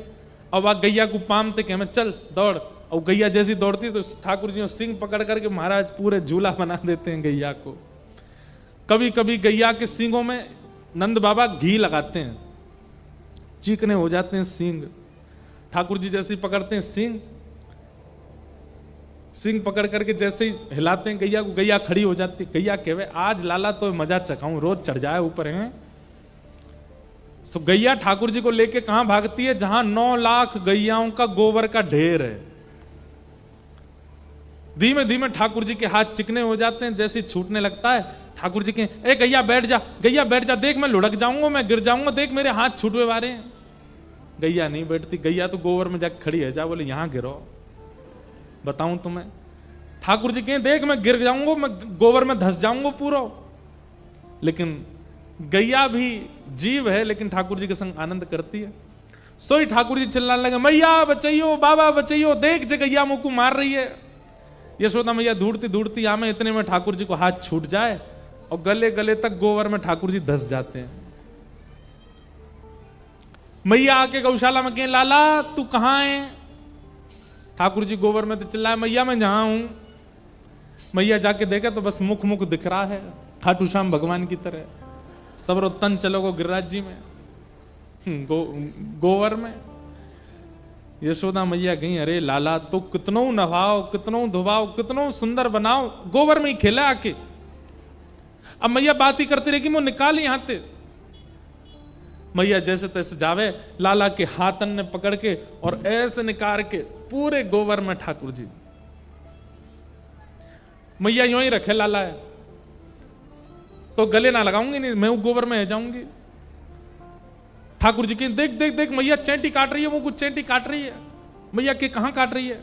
अब आ गैया को पामते कि हमें चल दौड़, और गैया जैसी दौड़ती तो ठाकुर जी सींग पकड़ करके महाराज पूरे झूला बना देते हैं गैया को। कभी कभी गैया के सींगों में नंद बाबा घी लगाते हैं, चीकने हो जाते हैं सींग। ठाकुर जी जैसे ही पकड़ते हैं सींग, सिंह पकड़ करके जैसे ही हिलाते हैं गैया को, गैया खड़ी हो जाती है। गैया कहवे आज लाला तो मजा चखाऊं, रोज चढ़ जाए ऊपर है। सो गैया ठाकुर जी को लेके कहां भागती है? जहां 9 लाख गैयाओं का गोबर का ढेर है। धीमे धीमे ठाकुर जी के हाथ चिकने हो जाते हैं, जैसे छूटने लगता है ठाकुर जी के, ए गैया बैठ जा, गैया बैठ जा, देख मैं लुढ़क जाऊंगा, मैं गिर जाऊंगा, देख मेरे हाथ छूटवे वाले हैं। गैया नहीं बैठती, गैया तो गोबर में जाके खड़ी है, जा बोले यहां गिरो, बताऊं तुम्हें। ठाकुर जी कहें देख मैं गिर जाऊंगा, मैं गोबर में धस जाऊंगा पूरा। लेकिन गैया भी जीव है, लेकिन ठाकुर जी के संग आनंद करती है। सोई ठाकुर जी चिल्लाने लगे, मैया बचाइयो, बाबा बचाइयो, देख जे गैया मुंह को मार रही है। यशोदा मैया ढूंढती ढूंढती आमे, इतने में ठाकुर जी को हाथ छूट जाए और गले गले तक गोबर में ठाकुर जी धस जाते हैं। मैया आके गौशाला में कहें, लाला तू कहां है? ठाकुर जी गोबर में तो चिल्लाए, मैया मैं जहां हूं। मैया जाके देखे तो बस मुख मुख दिख रहा है, खाटू श्याम भगवान की तरह। सबरो तन चलो गो गिरिराज जी में, गोवर में। यशोदा मैया गई, अरे लाला तो कितनों नहाओ, कितनों धुबाओ, कितनों सुंदर बनाओ, गोबर में ही खेला आके। अब मैया बात ही करती रहेगी, वो निकाल यहां ते। मैया जैसे तैसे जावे, लाला के हाथन ने पकड़ के और ऐसे निकाल के पूरे गोबर में ठाकुर जी। मैया यूं ही रखे लाला है तो गले ना लगाऊंगी, नहीं मैं गोबर में जाऊंगी। ठाकुर जी की देख देख देख मैया चैंटी काट रही है, वो कुछ चैंटी काट रही है। मैया के कहां काट रही है?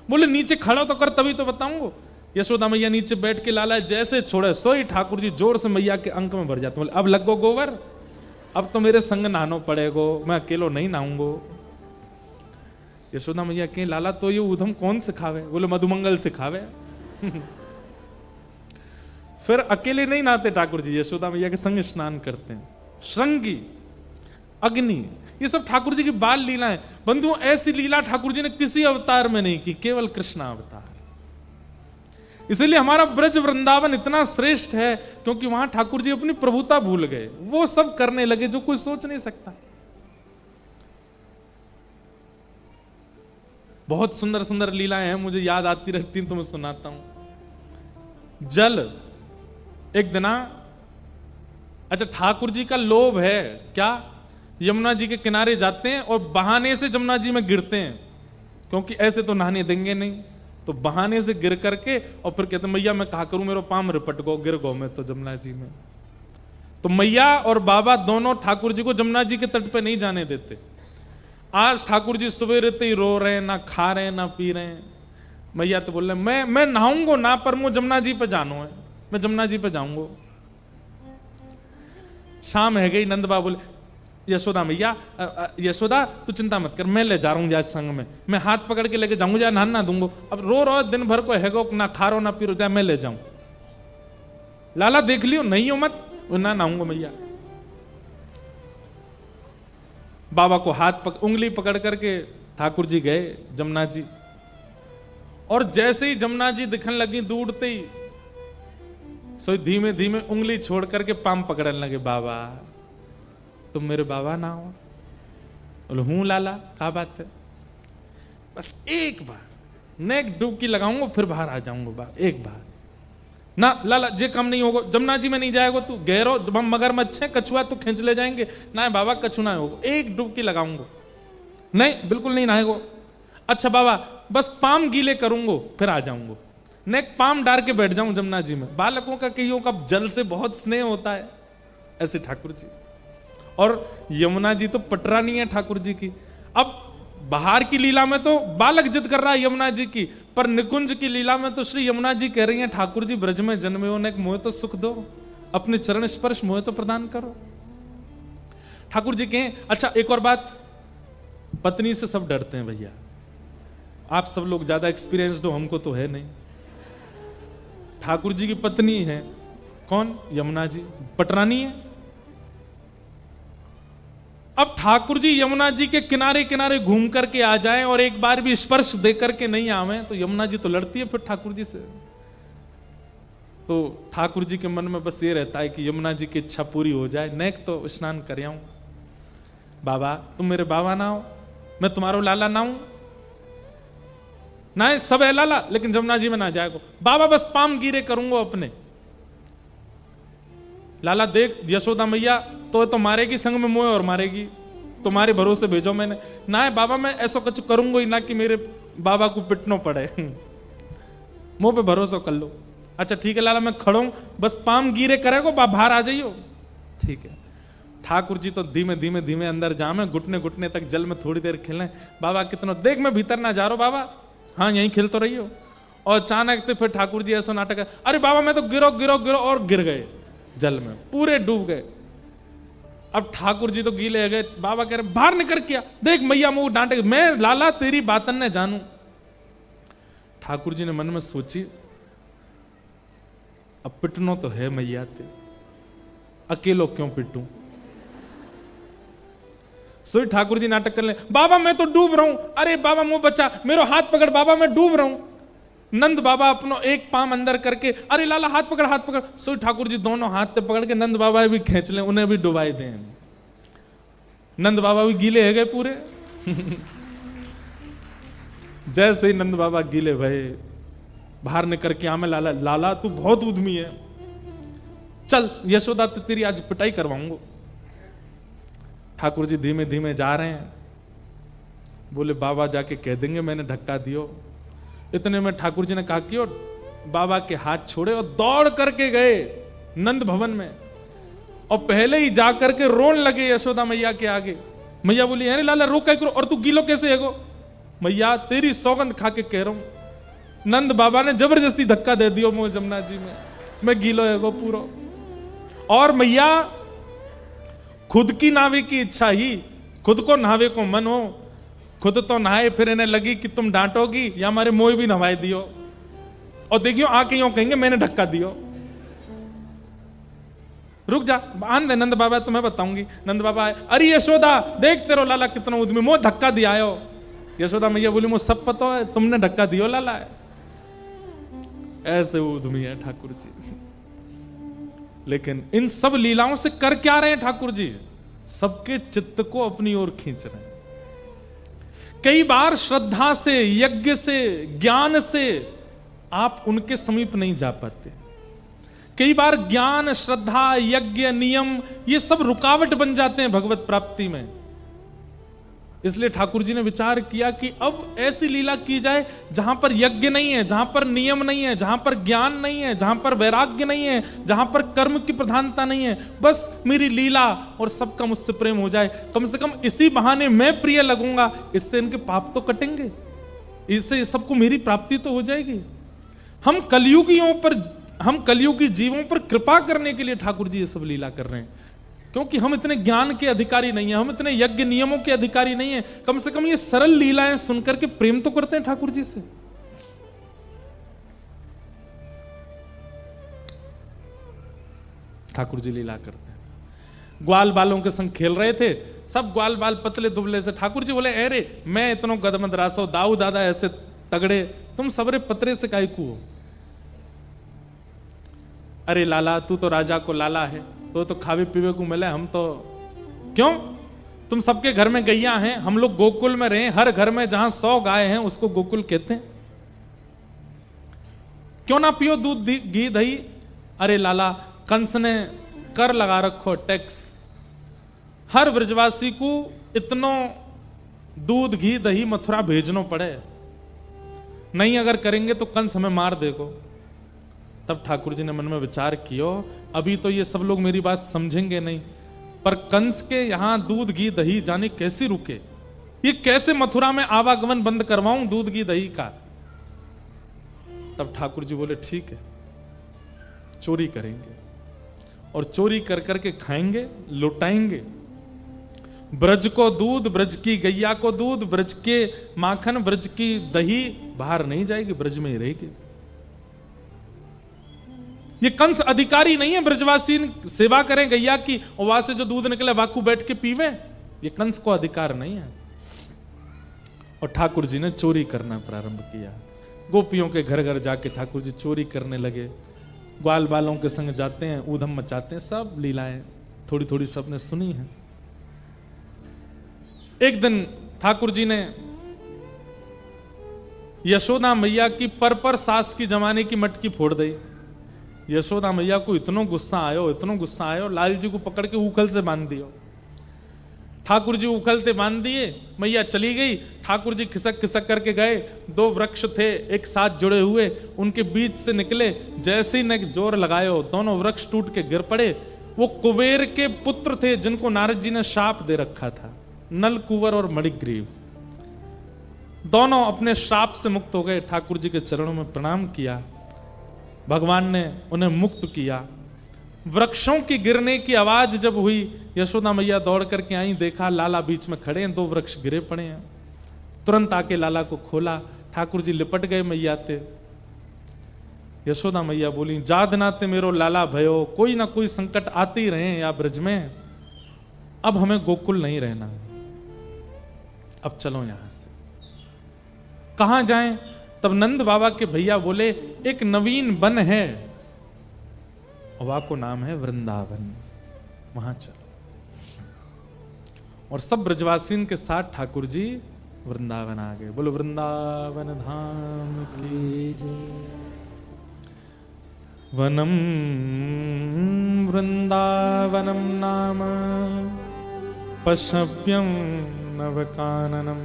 बोले नीचे खड़ा तो कर तभी तो बताऊंगा। यशोदा मैया नीचे बैठ के लाला जैसे छोड़े, सोई ठाकुर जी जोर से मैया के अंक में भर जाते। बोले अब लग गो गोबर, अब तो मेरे संग नहानो पड़ेगो, मैं अकेलो नहीं नहाऊंगो। यशोदा मैया कहें, लाला तो ये उधम कौन सिखावे? बोले मधुमंगल सिखावे। फिर अकेले नहीं नहाते ठाकुर जी, यशोदा मैया के संग स्नान करते हैं। श्रृंगी, अग्नि, ये सब ठाकुर जी की बाल लीला है। बंधु ऐसी लीला ठाकुर जी ने किसी अवतार में नहीं की, केवल कृष्ण अवतार। इसलिए हमारा ब्रज वृंदावन इतना श्रेष्ठ है, क्योंकि वहां ठाकुर जी अपनी प्रभुता भूल गए, वो सब करने लगे जो कोई सोच नहीं सकता। बहुत सुंदर सुंदर लीलाएं हैं, मुझे याद आती रहती तो मैं सुनाता हूं। जल एक दिना, अच्छा ठाकुर जी का लोभ है क्या? यमुना जी के किनारे जाते हैं और बहाने से जमुना जी में गिरते हैं, क्योंकि ऐसे तो नहाने देंगे नहीं, तो बहाने से गिर करके और फिर कहते मैया मैं कहा करूं, मेरा पाम रिपट गो, गिर गो मैं तो जमुना जी में। तो तो मैया और बाबा दोनों ठाकुर जी को जमुना जी के तट पे नहीं जाने देते। आज ठाकुर जी सुबह रहते ही रो रहे हैं, ना खा रहे हैं ना पी रहे हैं। मैया तो बोल रहे मैं नहाऊंगा ना, पर मुझे जमुना जी पे जानो है, मैं जमुना जी पे जाऊंगा। शाम है गई, नंद बाबा बोले यशोदा मैया, यशोदा तू चिंता मत कर, मैं ले जा रहा हूँ आज संग में, मैं हाथ पकड़ के लेके जाऊंगा, जा नहा दूंगा। अब रो दिन भर को हैगो, ना खा रो ना पी रो, जा मैं ले जाऊं। लाला देख लियो नहीं हो मत, ना नहाऊंगा मैया। बाबा को उंगली पकड़ करके ठाकुर जी गए जमुना जी, और जैसे ही जमुना जी दिखने लगी दूरते ही, सो धीमे धीमे उंगली छोड़ करके पाम पकड़ने लगे। बाबा तुम मेरे बाबा ना हो? बोले हूं लाला, क्या बात है? बस एक बार नेक डुबकी लगाऊंगा फिर बाहर आ जाऊंगा, बाबा एक बार ना। लाला जे काम नहीं होगा, जमुना जी में नहीं जाएगा तू, गहरो हम मगरमच्छ है, कछुआ तो खींच ले जाएंगे ना। बाबा कछु ना होगा, एक डुबकी लगाऊंगा। नहीं बिल्कुल नहीं नहाएगो। अच्छा बाबा बस पाम गीले करूंगा फिर आ जाऊंगा, नेक पाम डाल के बैठ जाऊं जमुना जी में। बालकों का कईयों का जल से बहुत स्नेह होता है, ऐसे ठाकुर जी। और यमुना जी तो पटरानी है ठाकुर जी की। अब बाहर की लीला में तो बालक जिद कर रहा है यमुना जी की, पर निकुंज की लीला में तो श्री यमुना जी कह रही हैं ठाकुर जी ब्रज में जन्मे हो, नेक मोह तो सुख दो, अपने चरण स्पर्श मोह तो प्रदान करो। ठाकुर जी कहें अच्छा एक और बात, पत्नी से सब डरते हैं भैया, आप सब लोग ज्यादा एक्सपीरियंस्ड हो, हमको तो है नहीं। ठाकुर जी की पत्नी है कौन? यमुना जी, पटरानी है। अब ठाकुर जी यमुना जी के किनारे किनारे घूम करके आ जाएं और एक बार भी स्पर्श दे करके नहीं आवे तो यमुना जी तो लड़ती है फिर ठाकुर जी से। तो ठाकुर जी के मन में बस ये रहता है कि यमुना जी की इच्छा पूरी हो जाए, नेक तो स्नान कर आऊं। बाबा तुम मेरे बाबा ना हो, मैं तुम्हारो लाला ना हूं ना, सब है लाला लेकिन जमुना जी में ना जाएगो। बाबा बस पाम गिरे करूंगा अपने। लाला देख यशोदा मैया तो मारेगी संग में मोह और मारेगी, तुम्हारे भरोसे भेजो मैंने। ना है बाबा मैं ऐसा कुछ करूंगा ही ना कि मेरे बाबा को पिटना पड़े, मुंह पे भरोसा कर लो। अच्छा ठीक है लाला मैं खड़ा हूं, बस पाम गिरे करेगो, बाहर आ जाइयो। ठीक है। ठाकुर जी तो धीमे धीमे धीमे अंदर जामे, घुटने घुटने तक जल में थोड़ी देर खेलें। बाबा कितना देख मैं भीतर ना जा रहा बाबा, हाँ यहीं खेल तो रही हो। और अचानक तो फिर ठाकुर जी ऐसा नाटक है, अरे बाबा मैं तो गिरो गिरो गिरो, और गिर गए जल में, पूरे डूब गए। अब ठाकुर जी तो गीले हो गए। बाबा कह रहे बाहर निकल किया, देख मैया मुंह डांटे, मैं लाला तेरी बातन ने जानू। ठाकुर जी ने मन में सोची अब पिटनो तो है मैया ते, अकेलो क्यों पिटूं। सो ठाकुर जी नाटक कर ले, बाबा मैं तो डूब रहा हूं, अरे बाबा मुंह बचा, मेरा हाथ पकड़ बाबा मैं डूब रहा हूं। नंद बाबा अपनो एक पाम अंदर करके, अरे लाला हाथ पकड़ हाथ पकड़। सो ठाकुर जी दोनों हाथ पे पकड़ के नंद बाबा भी खींच लें, उन्हें भी डुबाई दें। नंद बाबा भी गीले है गए पूरे। जैसे ही नंद बाबा गीले भये, बाहर निकल के आमे लाला, लाला तू बहुत उद्यमी है, चल यशोदा तो तेरी आज पिटाई करवाऊंगा। ठाकुर जी धीमे धीमे जा रहे हैं, बोले बाबा जाके कह देंगे मैंने धक्का दियो। इतने में ठाकुर जी ने कहा कि बाबा के हाथ छोड़े और दौड़ करके गए नंद भवन में, और पहले ही जा करके रोन लगे यशोदा मैया के आगे। मैया बोली अरे लाला रो क्या करो, और तू गीलो कैसे है गो? मैया तेरी सौगंध खा के कह रहा हूं, नंद बाबा ने जबरदस्ती धक्का दे दियो मुझे जमुना जी में, मैं गीलो है गो पूरो। और मैया खुद की नावे की इच्छा ही, खुद को नहावे को मन हो, खुद तो नहाए, फिर इन्हें लगी कि तुम डांटोगी या हमारे मोह भी नहाए दियो, और देखियो आके यूं कहेंगे मैंने धक्का दियो। रुक जा आन दे नंद बाबा, तुम्हें बताऊंगी। नंद बाबा आए, अरे यशोदा देख तेरो लाला कितना उद्यमी, मोह धक्का दिया आयो। यशोदा मैया बोली मुझे सब पता है, तुमने धक्का दियो लाला। ऐसे उद्यमी है ठाकुर जी। लेकिन इन सब लीलाओं से कर क्या रहे हैं ठाकुर जी? सबके चित्त को अपनी ओर खींच रहे हैं। कई बार श्रद्धा से, यज्ञ से, ज्ञान से आप उनके समीप नहीं जा पाते। कई बार ज्ञान, श्रद्धा, यज्ञ, नियम ये सब रुकावट बन जाते हैं भगवत प्राप्ति में। इसलिए ठाकुर जी ने विचार किया कि अब ऐसी लीला की जाए जहां पर यज्ञ नहीं है, जहां पर नियम नहीं है, जहां पर ज्ञान नहीं है, जहां पर वैराग्य नहीं है, जहां पर कर्म की प्रधानता नहीं है, बस मेरी लीला और सबका मुझसे प्रेम हो जाए। कम से कम इसी बहाने मैं प्रिय लगूंगा, इससे इनके पाप तो कटेंगे, इससे सबको मेरी प्राप्ति तो हो जाएगी। हम कलयुगी जीवों पर कृपा करने के लिए ठाकुर जी ये सब लीला कर रहे हैं, क्योंकि हम इतने ज्ञान के अधिकारी नहीं हैं, हम इतने यज्ञ नियमों के अधिकारी नहीं हैं। कम से कम ये सरल लीलाएं सुनकर के प्रेम तो करते हैं ठाकुर जी से। ठाकुर जी लीला करते हैं। ग्वाल बालों के संग खेल रहे थे, सब ग्वाल बाल पतले दुबले से। ठाकुर जी बोले, अरे मैं इतनो गदमद रासो, दाऊ दादा ऐसे तगड़े, तुम सबरे पतरे से काय को हो? अरे लाला, तू तो राजा को लाला है, तो खावे पीवे को मिले, हम तो क्यों? तुम सबके घर में गैया हैं, हम लोग गोकुल में रहे, हर घर में जहां 100 गाय हैं उसको गोकुल कहते हैं, क्यों ना पियो दूध घी दही? अरे लाला, कंस ने कर लगा रखो, टैक्स, हर ब्रजवासी को इतनो दूध घी दही मथुरा भेजनो पड़े, नहीं अगर करेंगे तो कंस हमें मार देगो। तब ठाकुर जी ने मन में विचार किया, अभी तो ये सब लोग मेरी बात समझेंगे नहीं, पर कंस के यहां दूध घी दही जाने कैसे रुके, ये कैसे मथुरा में आवागमन बंद करवाऊं दूध घी दही का? तब ठाकुर जी बोले, ठीक है, चोरी करेंगे, और चोरी कर करके खाएंगे, लुटाएंगे। ब्रज को दूध, ब्रज की गैया को दूध, ब्रज के माखन, ब्रज की दही बाहर नहीं जाएगी, ब्रज में ही रहेगी। ये कंस अधिकारी नहीं है, ब्रजवासी सेवा करें गैया की, और वहां से जो दूध निकले वाकू बैठ के पीवे, ये कंस को अधिकार नहीं है। और ठाकुर जी ने चोरी करना प्रारंभ किया। गोपियों के घर घर जाके ठाकुर जी चोरी करने लगे, ग्वाल बालों के संग जाते हैं, ऊधम मचाते हैं, सब लीलाएं थोड़ी थोड़ी सबने सुनी है। एक दिन ठाकुर जी ने यशोदा मैया की पर सास की जमाने की मटकी फोड़ दी। यशोदा मैया को इतनो गुस्सा आयो, लाल जी को पकड़ के उखल से बांध दियो। ठाकुर जी उखलते बांध दिए, मैया चली गई। ठाकुर जी खिसक खिसक करके गए, 2 वृक्ष थे एक साथ जुड़े हुए, उनके बीच से निकले, जैसे ही ने जोर लगायो, दोनों वृक्ष टूट के गिर पड़े। वो कुबेर के पुत्र थे जिनको नारद जी ने शाप दे रखा था, नल, कुंवर और मणिग्रीव। दोनों अपने श्राप से मुक्त हो गए। ठाकुर जी के चरणों में प्रणाम किया, भगवान ने उन्हें मुक्त किया। वृक्षों की गिरने की आवाज जब हुई, यशोदा मैया दौड़ करके आई, देखा लाला बीच में खड़े हैं, 2 वृक्ष गिरे पड़े हैं। तुरंत आके लाला को खोला, ठाकुर जी लिपट गए मैया ते। यशोदा मैया बोली, जाद नाते मेरो लाला भयो, कोई ना कोई संकट आते ही रहे या ब्रज में, अब हमें गोकुल नहीं रहना, अब चलो यहां से। कहां जाएं? तब नंद बाबा के भैया बोले, एक नवीन वन है, वहां को नाम है वृंदावन, वहां चलो। और सब ब्रजवासियों के साथ ठाकुर जी वृंदावन आ गए। बोलो वृंदावन धाम की जय। वनम वृंदावनम नाम पशव्यम नवकाननम,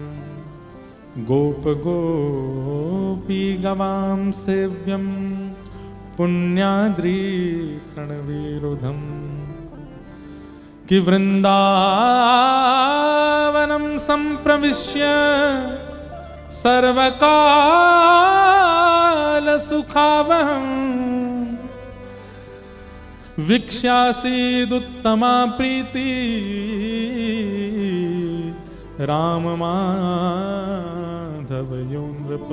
गोप गोपी गवाम सेव्यम, पुण्याद्री तृणवीरुधम। कि वृंदावनम संप्रविश्य सर्वकाल सुखावहम, वीक्ष्यासीदुत्तमा प्रीति राम माधव यो नृप।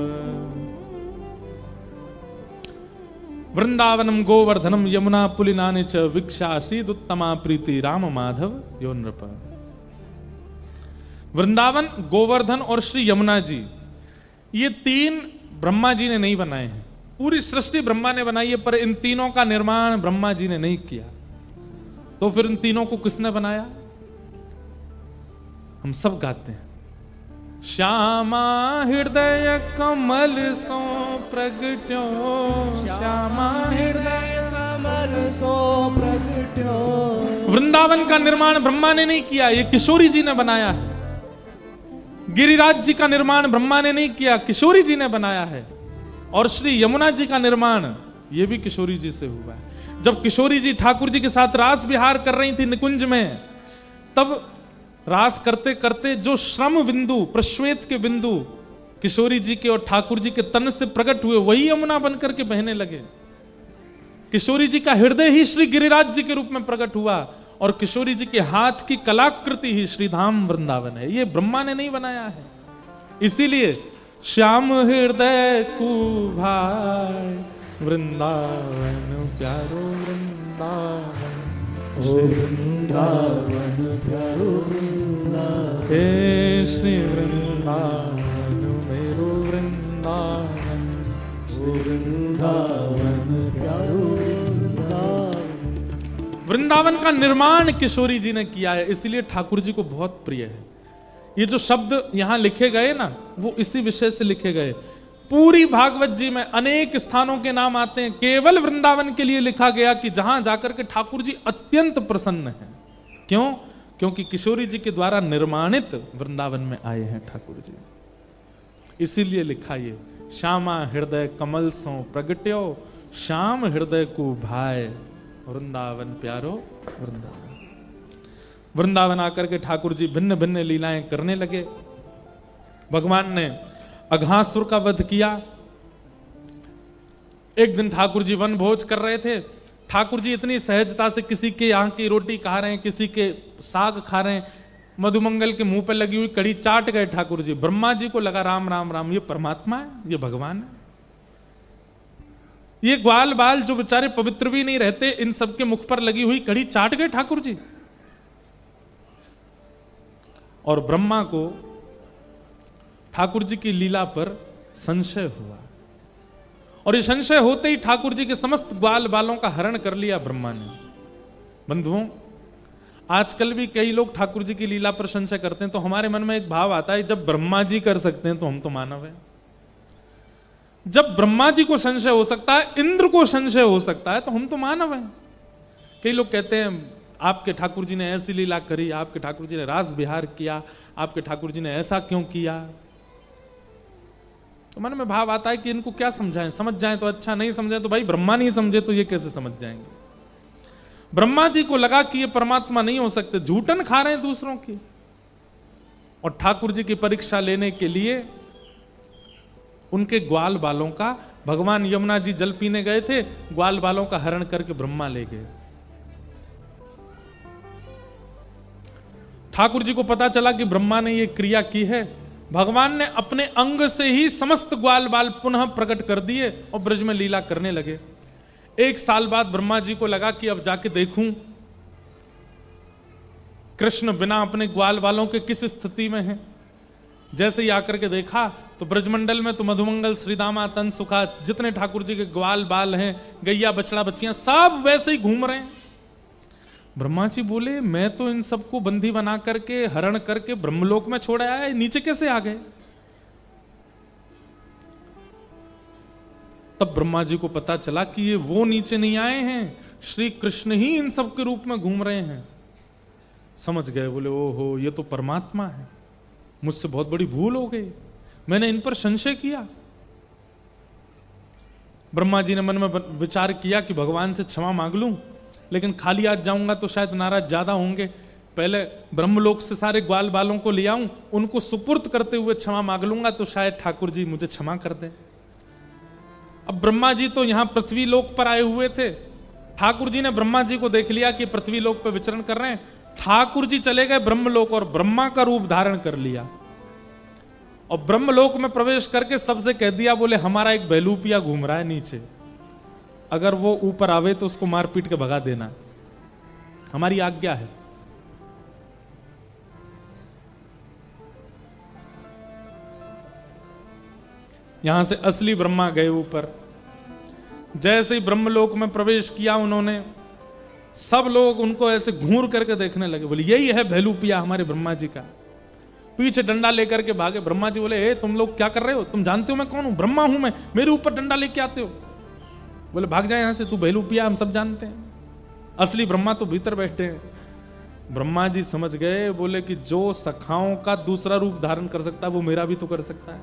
वृंदावनम गोवर्धनम यमुना पुलिनानि च, वीक्षासीदुत्तमा प्रीति राम माधव यो नृप। वृंदावन, गोवर्धन और श्री यमुना जी, ये 3 ब्रह्मा जी ने नहीं बनाए हैं, पूरी सृष्टि ब्रह्मा ने बनाई है, पर इन तीनों का निर्माण ब्रह्मा जी ने नहीं किया। तो फिर इन तीनों को किसने बनाया? हम सब गाते हैं, श्यामा हृदय कमल सो प्रगट्यो, श्यामा हृदय कमल सो प्रगट्यो। वृंदावन का निर्माण ब्रह्मा ने नहीं किया, ये किशोरी जी ने बनाया है। गिरिराज जी का निर्माण ब्रह्मा ने नहीं किया, किशोरी जी ने बनाया है। और श्री यमुना जी का निर्माण ये भी किशोरी जी से हुआ है। जब किशोरी जी ठाकुर जी के साथ रास विहार कर रही थी निकुंज में, तब रास करते करते जो श्रम बिंदु, प्रश्वेत के बिंदु किशोरी जी के और ठाकुर जी के तन से प्रकट हुए, वही यमुना बनकर के बहने लगे। किशोरी जी का हृदय ही श्री गिरिराज जी के रूप में प्रकट हुआ और किशोरी जी के हाथ की कलाकृति ही श्रीधाम वृंदावन है। ये ब्रह्मा ने नहीं बनाया है। इसीलिए श्याम हृदय कुभाय वृंदावन प्यारो वृंदावन, ओ वृंदावन प्यारो वृंदावन, हे श्री वृंदावन मेरो वृंदावन, ओ वृंदावन प्यारो वृंदावन। वृंदावन का निर्माण किशोरी जी ने किया है, इसलिए ठाकुर जी को बहुत प्रिय है। ये जो शब्द यहां लिखे गए ना, वो इसी विषय से लिखे गए। पूरी भागवत जी में अनेक स्थानों के नाम आते हैं, केवल वृंदावन के लिए लिखा गया कि जहां जाकर के ठाकुर जी अत्यंत प्रसन्न हैं। क्यों? क्योंकि किशोरी जी के द्वारा निर्माणित वृंदावन में आए हैं ठाकुर जी, इसीलिए लिखा ये श्यामा हृदय कमल सो प्रगट्यो, श्याम हृदय को भाई वृंदावन प्यारो वृंदावन। वृंदावन आकर के ठाकुर जी भिन्न भिन्न लीलाएं करने लगे। भगवान ने अघासुर का वध किया। एक दिन ठाकुर जी वन भोज कर रहे थे। ठाकुर जी इतनी सहजता से किसी के यहाँ की रोटी खा रहे हैं, किसी के साग खा रहे हैं, मधुमंगल के मुंह पे लगी हुई कड़ी चाट गए ठाकुर जी। ब्रह्मा जी को लगा राम राम राम, ये परमात्मा है, ये भगवान है। ये ग्वाल बाल जो बेचारे पवित्र भी नहीं रहते, इन सबके मुख पर लगी हुई कड़ी चाट गए ठाकुर जी। और ब्रह्मा को ठाकुर जी की लीला पर संशय हुआ, और ये संशय होते ही ठाकुर जी के समस्त ग्वाल बालों का हरण कर लिया ब्रह्मा ने। बंधुओं, आजकल भी कई लोग ठाकुर जी की लीला पर संशय करते हैं, तो हमारे मन में एक भाव आता है, जब ब्रह्मा जी कर सकते हैं तो हम तो मानव हैं। जब ब्रह्मा जी को संशय हो सकता है, इंद्र को संशय हो सकता है, तो हम तो मानव हैं। कई लोग कहते हैं आपके ठाकुर जी ने ऐसी लीला करी, आपके ठाकुर जी ने रास विहार किया, आपके ठाकुर जी ने ऐसा क्यों किया। तो मन में भाव आता है कि इनको क्या समझाएं, समझ जाएं तो अच्छा, नहीं समझें तो भाई ब्रह्मा नहीं समझे तो ये कैसे समझ जाएंगे। ब्रह्मा जी को लगा कि ये परमात्मा नहीं हो सकते, झूठन खा रहे हैं दूसरों की, और ठाकुर जी की परीक्षा लेने के लिए उनके ग्वाल बालों का, भगवान यमुना जी जल पीने गए थे, ग्वाल बालों का हरण करके ब्रह्मा ले गए। ठाकुर जी को पता चला कि ब्रह्मा ने ये क्रिया की है। भगवान ने अपने अंग से ही समस्त ग्वाल बाल पुनः प्रकट कर दिए और ब्रज में लीला करने लगे। एक साल बाद ब्रह्मा जी को लगा कि अब जाके देखूं कृष्ण बिना अपने ग्वाल बालों के किस स्थिति में हैं। जैसे ही आकर के देखा तो ब्रजमंडल में तो मधुमंगल, श्रीदामा, तन सुखा, जितने ठाकुर जी के ग्वाल बाल हैं, गैया बछड़ा बच्चियां, सब वैसे ही घूम रहे हैं। ब्रह्मा जी बोले, मैं तो इन सबको बंदी बना करके, हरण करके ब्रह्मलोक में छोड़ आया है, नीचे कैसे आ गए। तब ब्रह्मा जी को पता चला कि ये वो नीचे नहीं आए हैं, श्री कृष्ण ही इन सब के रूप में घूम रहे हैं। समझ गए, बोले ओहो ये तो परमात्मा है, मुझसे बहुत बड़ी भूल हो गई, मैंने इन पर संशय किया। ब्रह्मा जी ने मन में विचार किया कि भगवान से क्षमा मांग लूं, लेकिन खाली आज जाऊंगा तो शायद नाराज ज्यादा होंगे, पहले ब्रह्मलोक से सारे ग्वाल बालों को ले आऊं, उनको सुपुर्द करते हुए क्षमा मांग लूंगा तो शायद ठाकुर जी मुझे क्षमा कर दें। अब ब्रह्मा जी तो यहां पृथ्वी लोक पर आए हुए थे, ठाकुर जी ने ब्रह्मा जी को देख लिया कि पृथ्वी लोक पर विचरण कर रहे हैं। ठाकुर जी चले गए ब्रह्मलोक और ब्रह्मा का रूप धारण कर लिया, और ब्रह्मलोक में प्रवेश करके सबसे कह दिया, बोले हमारा एक बहलूपिया घूम रहा है नीचे, अगर वो ऊपर आवे तो उसको मार पीट के भगा देना, हमारी आज्ञा है। यहां से असली ब्रह्मा गए ऊपर। जैसे ही ब्रह्मलोक में प्रवेश किया उन्होंने, सब लोग उनको ऐसे घूर करके देखने लगे, बोले यही है बहलूपिया हमारे ब्रह्मा जी का। पीछे डंडा लेकर के भागे। ब्रह्मा जी बोले, ए तुम लोग क्या कर रहे हो, तुम जानते हो मैं कौन हूं, ब्रह्मा हूं मैं, मेरे ऊपर डंडा लेके आते हो। बोले भाग जाए यहां से, तू बहलूपिया हम सब जानते हैं, असली ब्रह्मा तो भीतर बैठे हैं। ब्रह्मा जी समझ गए, बोले कि जो सखाओं का दूसरा रूप धारण कर सकता है वो मेरा भी तो कर सकता है।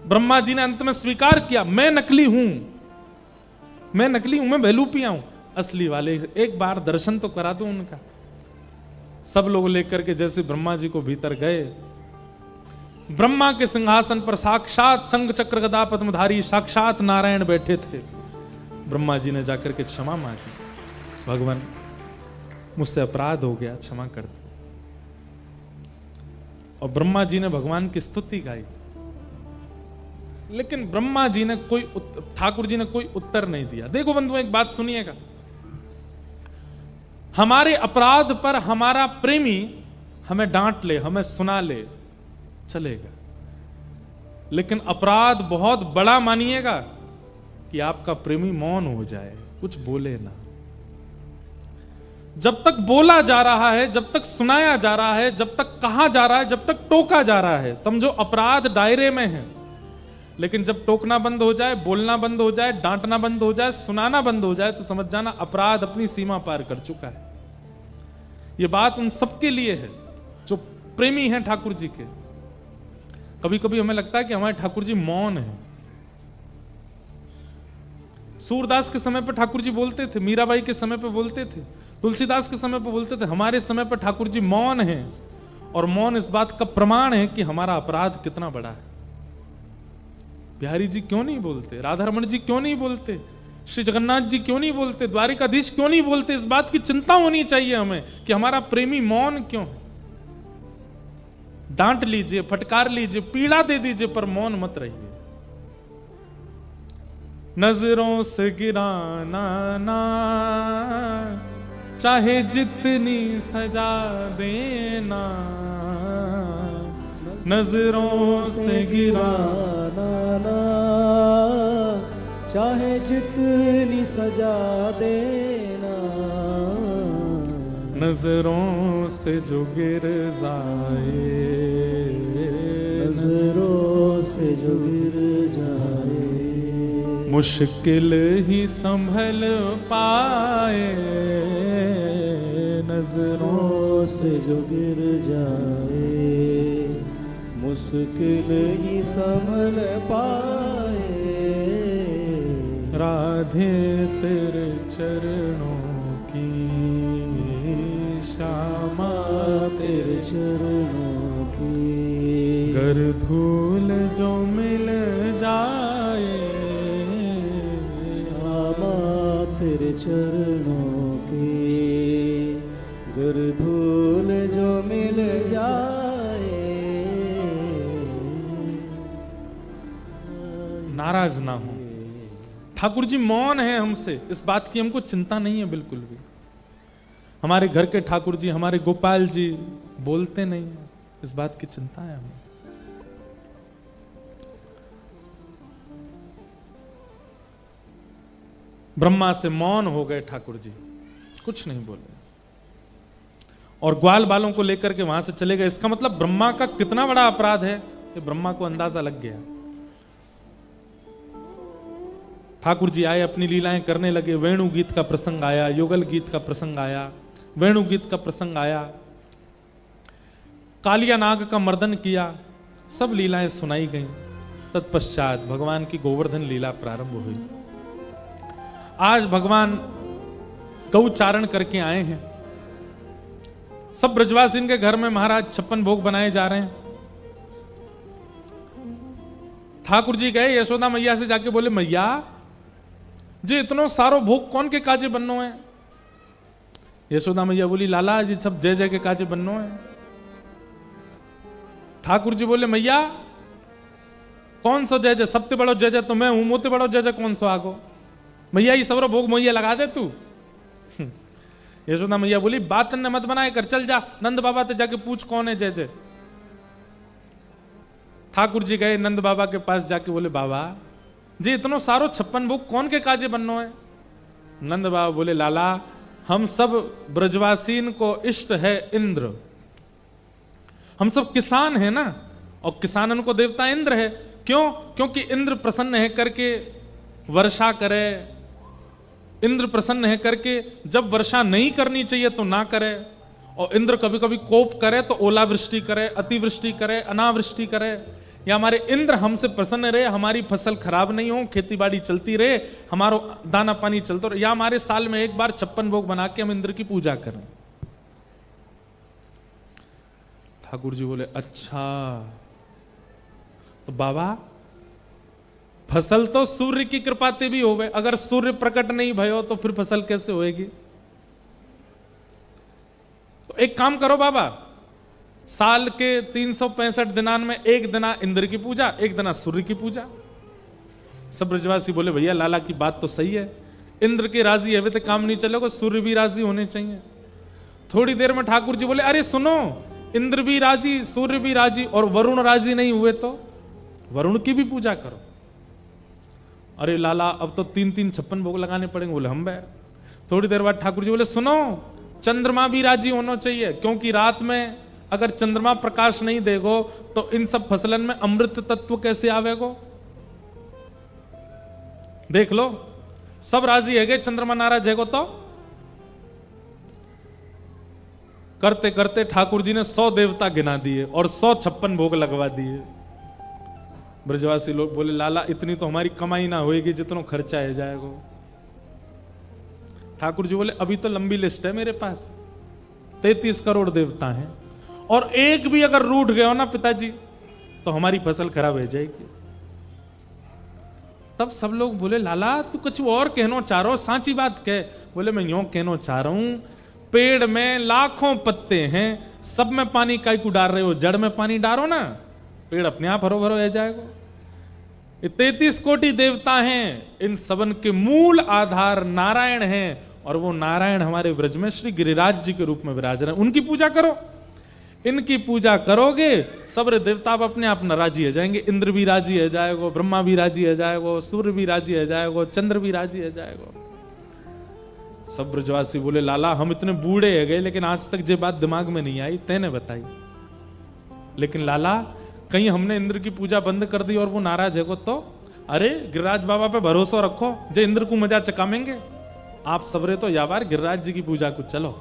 ब्रह्मा जी ने अंत में स्वीकार किया, मैं नकली हूं, मैं बहलूपिया हूं, असली वाले एक बार दर्शन तो करा दो उनका। सब लोग लेकर के जैसे ब्रह्मा जी को भीतर गए, ब्रह्मा के सिंहासन पर साक्षात शंख चक्र गदा पद्मधारी साक्षात नारायण बैठे थे। ब्रह्मा जी ने जाकर के क्षमा मांगी, भगवान मुझसे अपराध हो गया, क्षमा कर दो। और ब्रह्मा जी ने भगवान की स्तुति गाई, लेकिन ब्रह्मा जी ने ठाकुर जी ने कोई उत्तर नहीं दिया। देखो बंधुओं, एक बात सुनिएगा, हमारे अपराध पर हमारा प्रेमी हमें डांट ले, हमें सुना ले, चलेगा, लेकिन अपराध बहुत बड़ा मानिएगा कि आपका प्रेमी मौन हो जाए, कुछ बोले ना। जब तक बोला जा रहा है, जब तक सुनाया जा रहा है, जब तक कहा जा रहा है, जब तक टोका जा रहा है, समझो अपराध दायरे में है। लेकिन जब टोकना बंद हो जाए, बोलना बंद हो जाए, डांटना बंद हो जाए, सुनाना बंद हो जाए, तो समझ जाना अपराध अपनी सीमा पार कर चुका है। यह बात उन सबके लिए है जो प्रेमी हैं ठाकुर जी के। कभी कभी हमें लगता है कि हमारे ठाकुर जी मौन है। सूरदास के समय पर ठाकुर जी बोलते थे, मीराबाई के समय पर बोलते थे, तुलसीदास के समय पर बोलते थे। हमारे समय पर ठाकुर जी मौन है, और मौन इस बात का प्रमाण है कि हमारा अपराध कितना बड़ा है। बिहारी जी क्यों नहीं बोलते, राधा रमन जी क्यों नहीं बोलते, श्री जगन्नाथ जी क्यों नहीं बोलते, द्वारिकाधीश क्यों नहीं बोलते? इस बात की चिंता होनी चाहिए हमें कि हमारा प्रेमी मौन क्यों है। डांट लीजिए, फटकार लीजिए, पीड़ा दे दीजिए, पर मौन मत रहिए। नजरों से गिराना ना, चाहे जितनी सजा देना, नजरों से गिराना ना, चाहे जितनी सजा देना, नजरों से जो गिर जाए, नजरों से जो गिर जाए, मुश्किल ही संभल पाए, नजरों से जो गिर जाए, मुश्किल ही संभल पाए। राधे तेरे चरणों की श्यामा, तेरे चरणों की गर धूल जो मिल जाए, श्यामा तेरे चरणों की गर धूल जो मिल जाए। नाराज ना हो। ठाकुर जी मौन है हमसे, इस बात की हमको चिंता नहीं है बिल्कुल भी। हमारे घर के ठाकुर जी, हमारे गोपाल जी बोलते नहीं है, इस बात की चिंता है हमें। ब्रह्मा से मौन हो गए ठाकुर जी, कुछ नहीं बोले, और ग्वाल बालों को लेकर के वहां से चले गए। इसका मतलब ब्रह्मा का कितना बड़ा अपराध है, ये ब्रह्मा को अंदाजा लग गया। ठाकुर जी आए, अपनी लीलाएं करने लगे। वेणु गीत का प्रसंग आया, युगल गीत का प्रसंग आया, वेणु गीत का प्रसंग आया, कालिया नाग का मर्दन किया, सब लीलाएं सुनाई गईं। तत्पश्चात भगवान की गोवर्धन लीला प्रारंभ हुई। आज भगवान गौचारण करके आए हैं। सब ब्रजवासी के घर में महाराज 56 भोग बनाए जा रहे हैं। ठाकुर जी गए यशोदा मैया से जाके बोले, मैया जी इतनो सारो भोग कौन के काजे बननो है? यशोदा मैया बोली, लाला जी सब जय जय के काजे बननो है। ठाकुर जी बोले, मैया कौन सो जय जय? सबसे बड़ो जय जय तो मैं हूं, मोते बड़ो जय जय कौन सो आगो? मैया ये सबरो भोग मैया लगा दे तू। यशोदा मैया बोली, बात ने मत बनाए कर, चल जा नंद बाबा ते जाके पूछ कौन है जय जय। ठाकुर जी गए नंद बाबा के पास, जाके बोले, बाबा जी इतनो सारो 56 भोग कौन के काजे बननो है? नंद बाबा बोले, लाला हम सब ब्रजवासीन को इष्ट है इंद्र, हम सब किसान हैं ना, और किसानन को देवता इंद्र है। क्यों? क्योंकि इंद्र प्रसन्न है करके वर्षा करे, इंद्र प्रसन्न है करके जब वर्षा नहीं करनी चाहिए तो ना करे, और इंद्र कभी कभी कोप करे तो ओलावृष्टि करे, अतिवृष्टि करे, अनावृष्टि करे, या हमारे इंद्र हमसे प्रसन्न रहे, हमारी फसल खराब नहीं हो, खेती बाड़ी चलती रहे, हमारा दाना पानी चलता रहे, या हमारे साल में एक बार 56 भोग बना के हम इंद्र की पूजा करें। ठाकुर जी बोले अच्छा, तो बाबा फसल तो सूर्य की कृपा से भी होवे, अगर सूर्य प्रकट नहीं भयो तो फिर फसल कैसे होएगी? तो एक काम करो बाबा, साल के 365 दिनान में एक दिना इंद्र की पूजा, एक दिना सूर्य की पूजा। सब ब्रजवासी बोले भैया लाला की बात तो सही है, इंद्र के राजी है तो काम नहीं चलेगा, सूर्य भी राजी होने चाहिए। थोड़ी देर में ठाकुर जी बोले अरे सुनो, इंद्र भी राजी, सूर्य भी राजी, और वरुण राजी नहीं हुए तो वरुण की भी पूजा करो। अरे लाला अब तो 3-3 56 भोग लगाने पड़ेंगे। बोले हम बे। थोड़ी देर बाद ठाकुर जी बोले सुनो, चंद्रमा भी राजी होना चाहिए, क्योंकि रात में अगर चंद्रमा प्रकाश नहीं देगो तो इन सब फसलन में अमृत तत्व कैसे आवेगो? देख लो सब राजी है, चंद्रमा नाराज है तो करते करते ठाकुर जी ने 100 देवता गिना दिए और 100 56 भोग लगवा दिए। ब्रजवासी लोग बोले लाला इतनी तो हमारी कमाई ना होएगी जितना खर्चा है जाएगा। ठाकुर जी बोले अभी तो लंबी लिस्ट है मेरे पास, 33 करोड़ देवता हैं, और एक भी अगर रूठ गया हो ना पिताजी तो हमारी फसल खराब हो जाएगी। तब सब लोग बोले लाला तू कुछ और कहना चाह रहा हो, सांची बात कह। बोले मैं यूं कहना चाह रहा हूं, पेड़ में लाखों पत्ते हैं, सब में पानी काई को डाल रहे हो, जड़ में पानी डालो ना, पेड़ अपने आप हरो भरो रह जाएगा। 33 कोटि देवता हैं, इन सबन के मूल आधार नारायण हैं, और वो नारायण हमारे ब्रज में श्री गिरिराज जी के रूप में विराज रहे हैं। उनकी पूजा करो, इनकी पूजा करोगे सब देवता अपने आप नाराजी हो जाएंगे। इंद्र भी राजी हो जाएगा, ब्रह्मा भी राजी हो जाएगा, सूर्य भी राजी हो जाएगा, चंद्र भी राजी हो जाएगा। सब ब्रजवासी बोले लाला हम इतने बूढ़े हो गए लेकिन आज तक ये बात दिमाग में नहीं आई, तैने बताई। लेकिन लाला कहीं हमने इंद्र की पूजा बंद कर दी और वो नाराज है तो? अरे गिरिराज बाबा पे भरोसा रखो, जो इंद्र को मजा चकामेंगे। आप सबरे तो या बार गिरिराज जी की पूजा को चलो।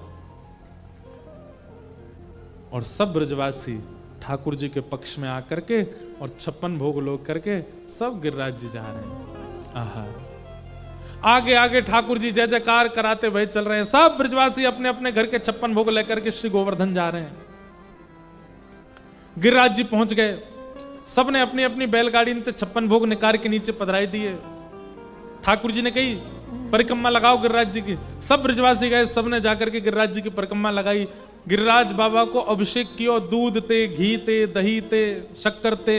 और सब ब्रजवासी ठाकुर जी के पक्ष में आकर के और 56 भोग लोग करके सब गिरिराज जी जा रहे हैं। आहा, आगे आगे ठाकुर जी जय जयकार कराते भाई चल रहे हैं। सब ब्रजवासी अपने अपने घर के 56 भोग लेकर के श्री गोवर्धन जा रहे हैं। गिरिराज जी पहुंच गए, सबने अपनी अपनी बैलगाड़ी में 56 भोग निकाल के नीचे पधराई दिए। ठाकुर जी ने कही परिक्रमा लगाओ गिरिराज जी की। सब ब्रजवासी गए, सबने जाकर के गिरिराज जी की परिक्रमा लगाई। गिरिराज बाबा को अभिषेक किया, दूध ते, घी ते, दही ते, शक्कर ते,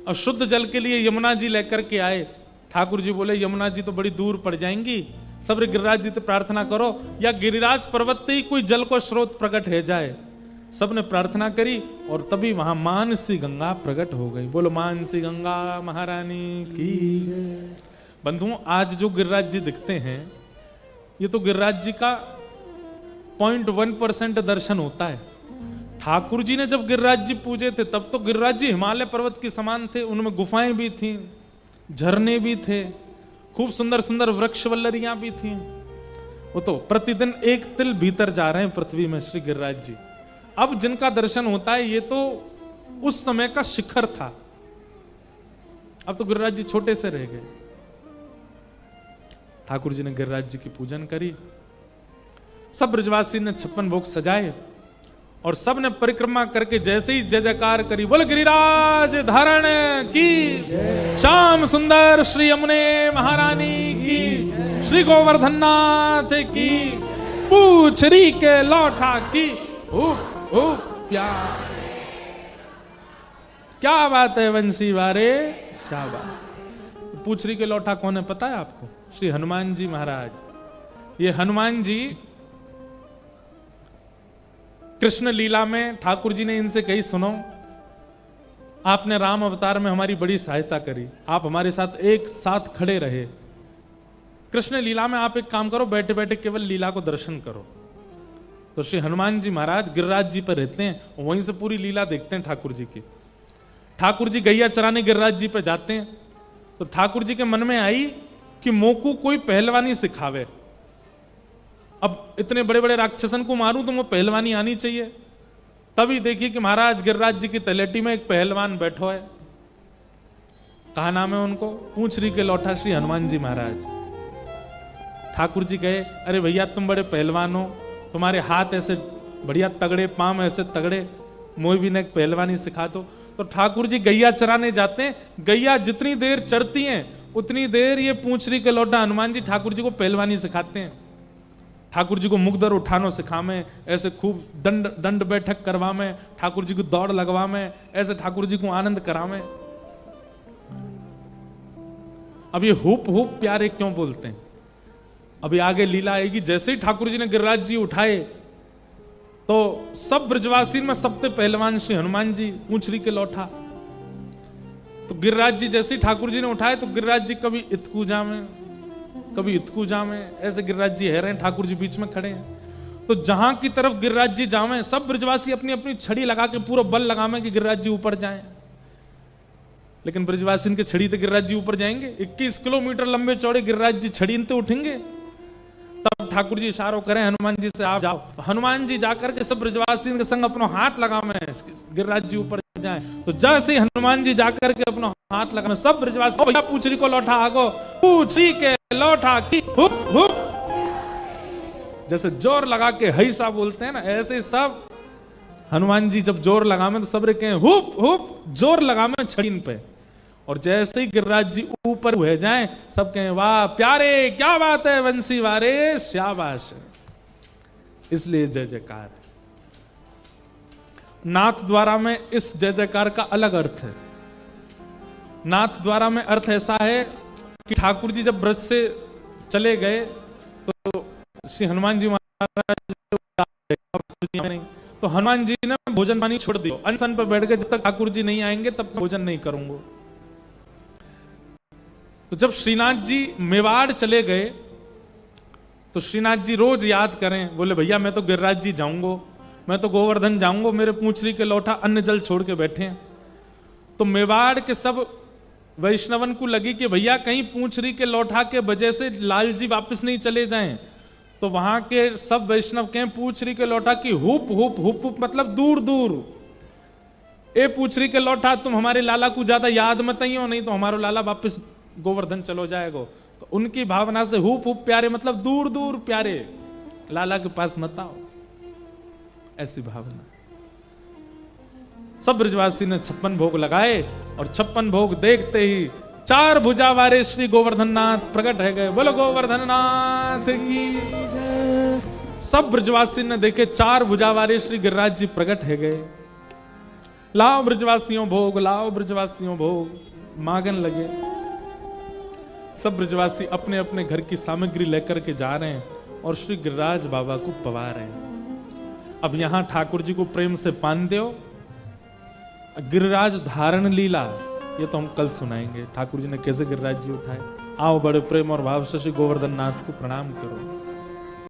और शुद्ध जल के लिए यमुना जी लेकर के आए। ठाकुर जी बोले यमुना जी तो बड़ी दूर पड़ जाएंगी, सब गिरिराज जी से प्रार्थना करो या गिरिराज पर्वत ही कोई जल को स्रोत प्रकट हो जाए। सबने प्रार्थना करी और तभी वहां मानसी गंगा प्रकट हो गई। बोलो मानसी गंगा महारानी की। बंधुओं आज जो गिरिराज जी दिखते हैं ये तो गिरिराज जी का 0.1% दर्शन होता है। ठाकुर जी ने जब गिरिराज जी पूजे थे तब तो गिरिराज जी हिमालय पर्वत के समान थे, उनमें गुफाएं भी थी, झरने भी थे, खूब सुंदर सुंदर वृक्ष वल्लरियां भी थी। वो तो प्रतिदिन एक तिल भीतर जा रहे हैं पृथ्वी में श्री गिरिराज जी। अब जिनका दर्शन होता है ये तो उस समय का शिखर था, अब तो गिरिराज जी छोटे से रह गए। ठाकुर जी ने गिरिराज जी की पूजन करी, सब ब्रजवासी ने 56 भोग सजाए और सब ने परिक्रमा करके जैसे ही जय जयकार करी, बोले गिरिराज धारण की, श्याम सुंदर श्री यमुने महारानी की, श्री गोवर्धननाथ की, पूछरी के लौटा की, प्यार। क्या बात है वंशी वारे, शाबाश। पूछरी के लौटा कौन है पता है आपको? श्री हनुमान जी महाराज। ये हनुमान जी कृष्ण लीला में ठाकुर जी ने इनसे कही सुनो, आपने राम अवतार में हमारी बड़ी सहायता करी, आप हमारे साथ एक साथ खड़े रहे। कृष्ण लीला में आप एक काम करो, बैठे बैठे केवल लीला को दर्शन करो। तो श्री हनुमान जी महाराज गिरिराज जी पर रहते हैं, वहीं से पूरी लीला देखते हैं ठाकुर जी की। ठाकुर जी गैया चराने गिरिराज जी पर जाते हैं तो ठाकुर जी के मन में आई कि मोकू कोई पहलवानी सिखावे। अब इतने बड़े बड़े राक्षसन को मारूं तो वो पहलवानी आनी चाहिए। तभी देखिए कि महाराज गिरिराज जी की तलेटी में एक पहलवान बैठो है। कहा नाम है उनको? पूंछरी के लौठा श्री हनुमान जी महाराज। ठाकुर जी कहे, अरे भैया तुम बड़े पहलवान हो, तुम्हारे हाथ ऐसे बढ़िया तगड़े, पांव ऐसे तगड़े, मोई भी ने एक पहलवानी सिखा दो। तो ठाकुर जी गैया चराने जाते हैं। गैया जितनी देर चरती हैं उतनी देर ये पूंछरी के लौटा हनुमान जी ठाकुर जी को पहलवानी सिखाते हैं। ठाकुर जी को मुगदर उठानो सिखावे, ऐसे खूब दंड बैठक करवावे, ठाकुर जी को दौड़ लगवावे, ऐसे ठाकुर जी को आनंद करावे। अब ये हुप हुप प्यारे क्यों बोलते हैं? अभी आगे लीला आएगी। जैसे ही ठाकुर जी ने गिरिराज जी उठाए तो सब ब्रजवासी में सबसे पहलवान श्री हनुमान जी पूंछरी के लौठा। तो गिरिराज जी जैसे ही ठाकुर जी ने उठाए तो गिरिराज जी कभी इतकू जामे कभी इतकू जामे, ऐसे गिरिराज जी है रहे हैं, ठाकुर जी बीच में खड़े हैं। तो जहां की तरफ गिरिराज जी जावे सब ब्रजवासी अपनी अपनी छड़ी लगा के पूरा बल लगावे कि गिरिराज जी ऊपर जाएं। लेकिन ब्रजवासी के छड़ी तो गिरिराज जी ऊपर जाएंगे? 21 किलोमीटर लंबे चौड़े गिरिराज जी छड़ी इनते उठेंगे? तब ठाकुर जी इशारों करें हनुमान जी से, आप जाओ। हनुमान जी जाकर के सब ब्रजवासी के संग अपना हाथ लगावे गिरिराज जी ऊपर जाए। तो जैसे ही हनुमान जी जाकर के अपना हाथ लगावे सब ब्रजवासी भैया पूंछरी को लौटा आगो, पूंछरी के लौटा की हुप हुप, जैसे जोर लगा के हैसा बोलते हैं ना, ऐसे सब हनुमान जी जब जोर लगावे तो सब रे कहें हुप हुप, जोर लगावे छड़ीन पे। और जैसे ही गिरिराज जी ऊपर हुए जाएं सब कहें वाह प्यारे, क्या बात है वंशी वारे, शाबाश। इसलिए जय जयकार। नाथ द्वारा में इस जय जयकार का अलग अर्थ है। नाथ द्वारा में अर्थ ऐसा है कि ठाकुर जी जब ब्रज से चले गए तो श्री हनुमान जी महाराज नहीं, तो हनुमान जी ने भोजन पानी छोड़ दिया, अनशन पर बैठ गए, जब तक ठाकुर जी नहीं आएंगे तब भोजन नहीं करूंगा। तो जब श्रीनाथ जी मेवाड़ चले गए तो श्रीनाथ जी रोज याद करें, बोले भैया मैं तो गिरिराज जी जाऊंगा, मैं तो गोवर्धन जाऊंगा, मेरे पूंछरी के लौटा अन्न जल छोड़ के बैठे हैं। तो मेवाड़ के सब वैष्णवन को लगी कि भैया कहीं पूंछरी के लौटा के वजह से लाल जी वापस नहीं चले जाएं। तो वहां के सब वैष्णव कहें पूंछरी के लौटा की हुप हुप हुप हुप, मतलब दूर दूर। ए पूंछरी के लौटा तुम हमारे लाला को ज्यादा याद मत आइयो, नहीं तो हमारा लाला वापस गोवर्धन चलो जाएगा। तो उनकी भावना से हुप हुप प्यारे मतलब दूर दूर प्यारे, लाला के पास मत आओ, ऐसी भावना। सब ब्रजवासी ने 56 भोग लगाए और 56 भोग देखते ही 4 भुजा वाले श्री गोवर्धन नाथ प्रकट है गए। बोलो गोवर्धन नाथ की। सब ब्रजवासी ने देखे 4 भुजा वाले श्री गिरिराज जी प्रकट है गए। लाओ ब्रजवासियों भोग, लाओ ब्रजवासियों भोग, मांगन लगे। सब ब्रजवासी अपने अपने घर की सामग्री लेकर के जा रहे हैं और श्री गिरिराज बाबा को पवा रहे हैं। अब यहां ठाकुर जी को प्रेम से पान दो। गिरिराज धारण लीला ये तो हम कल सुनाएंगे, ठाकुर जी ने कैसे गिरिराज जी उठाए। आओ बड़े प्रेम और भाव से श्री गोवर्धन नाथ को प्रणाम करो।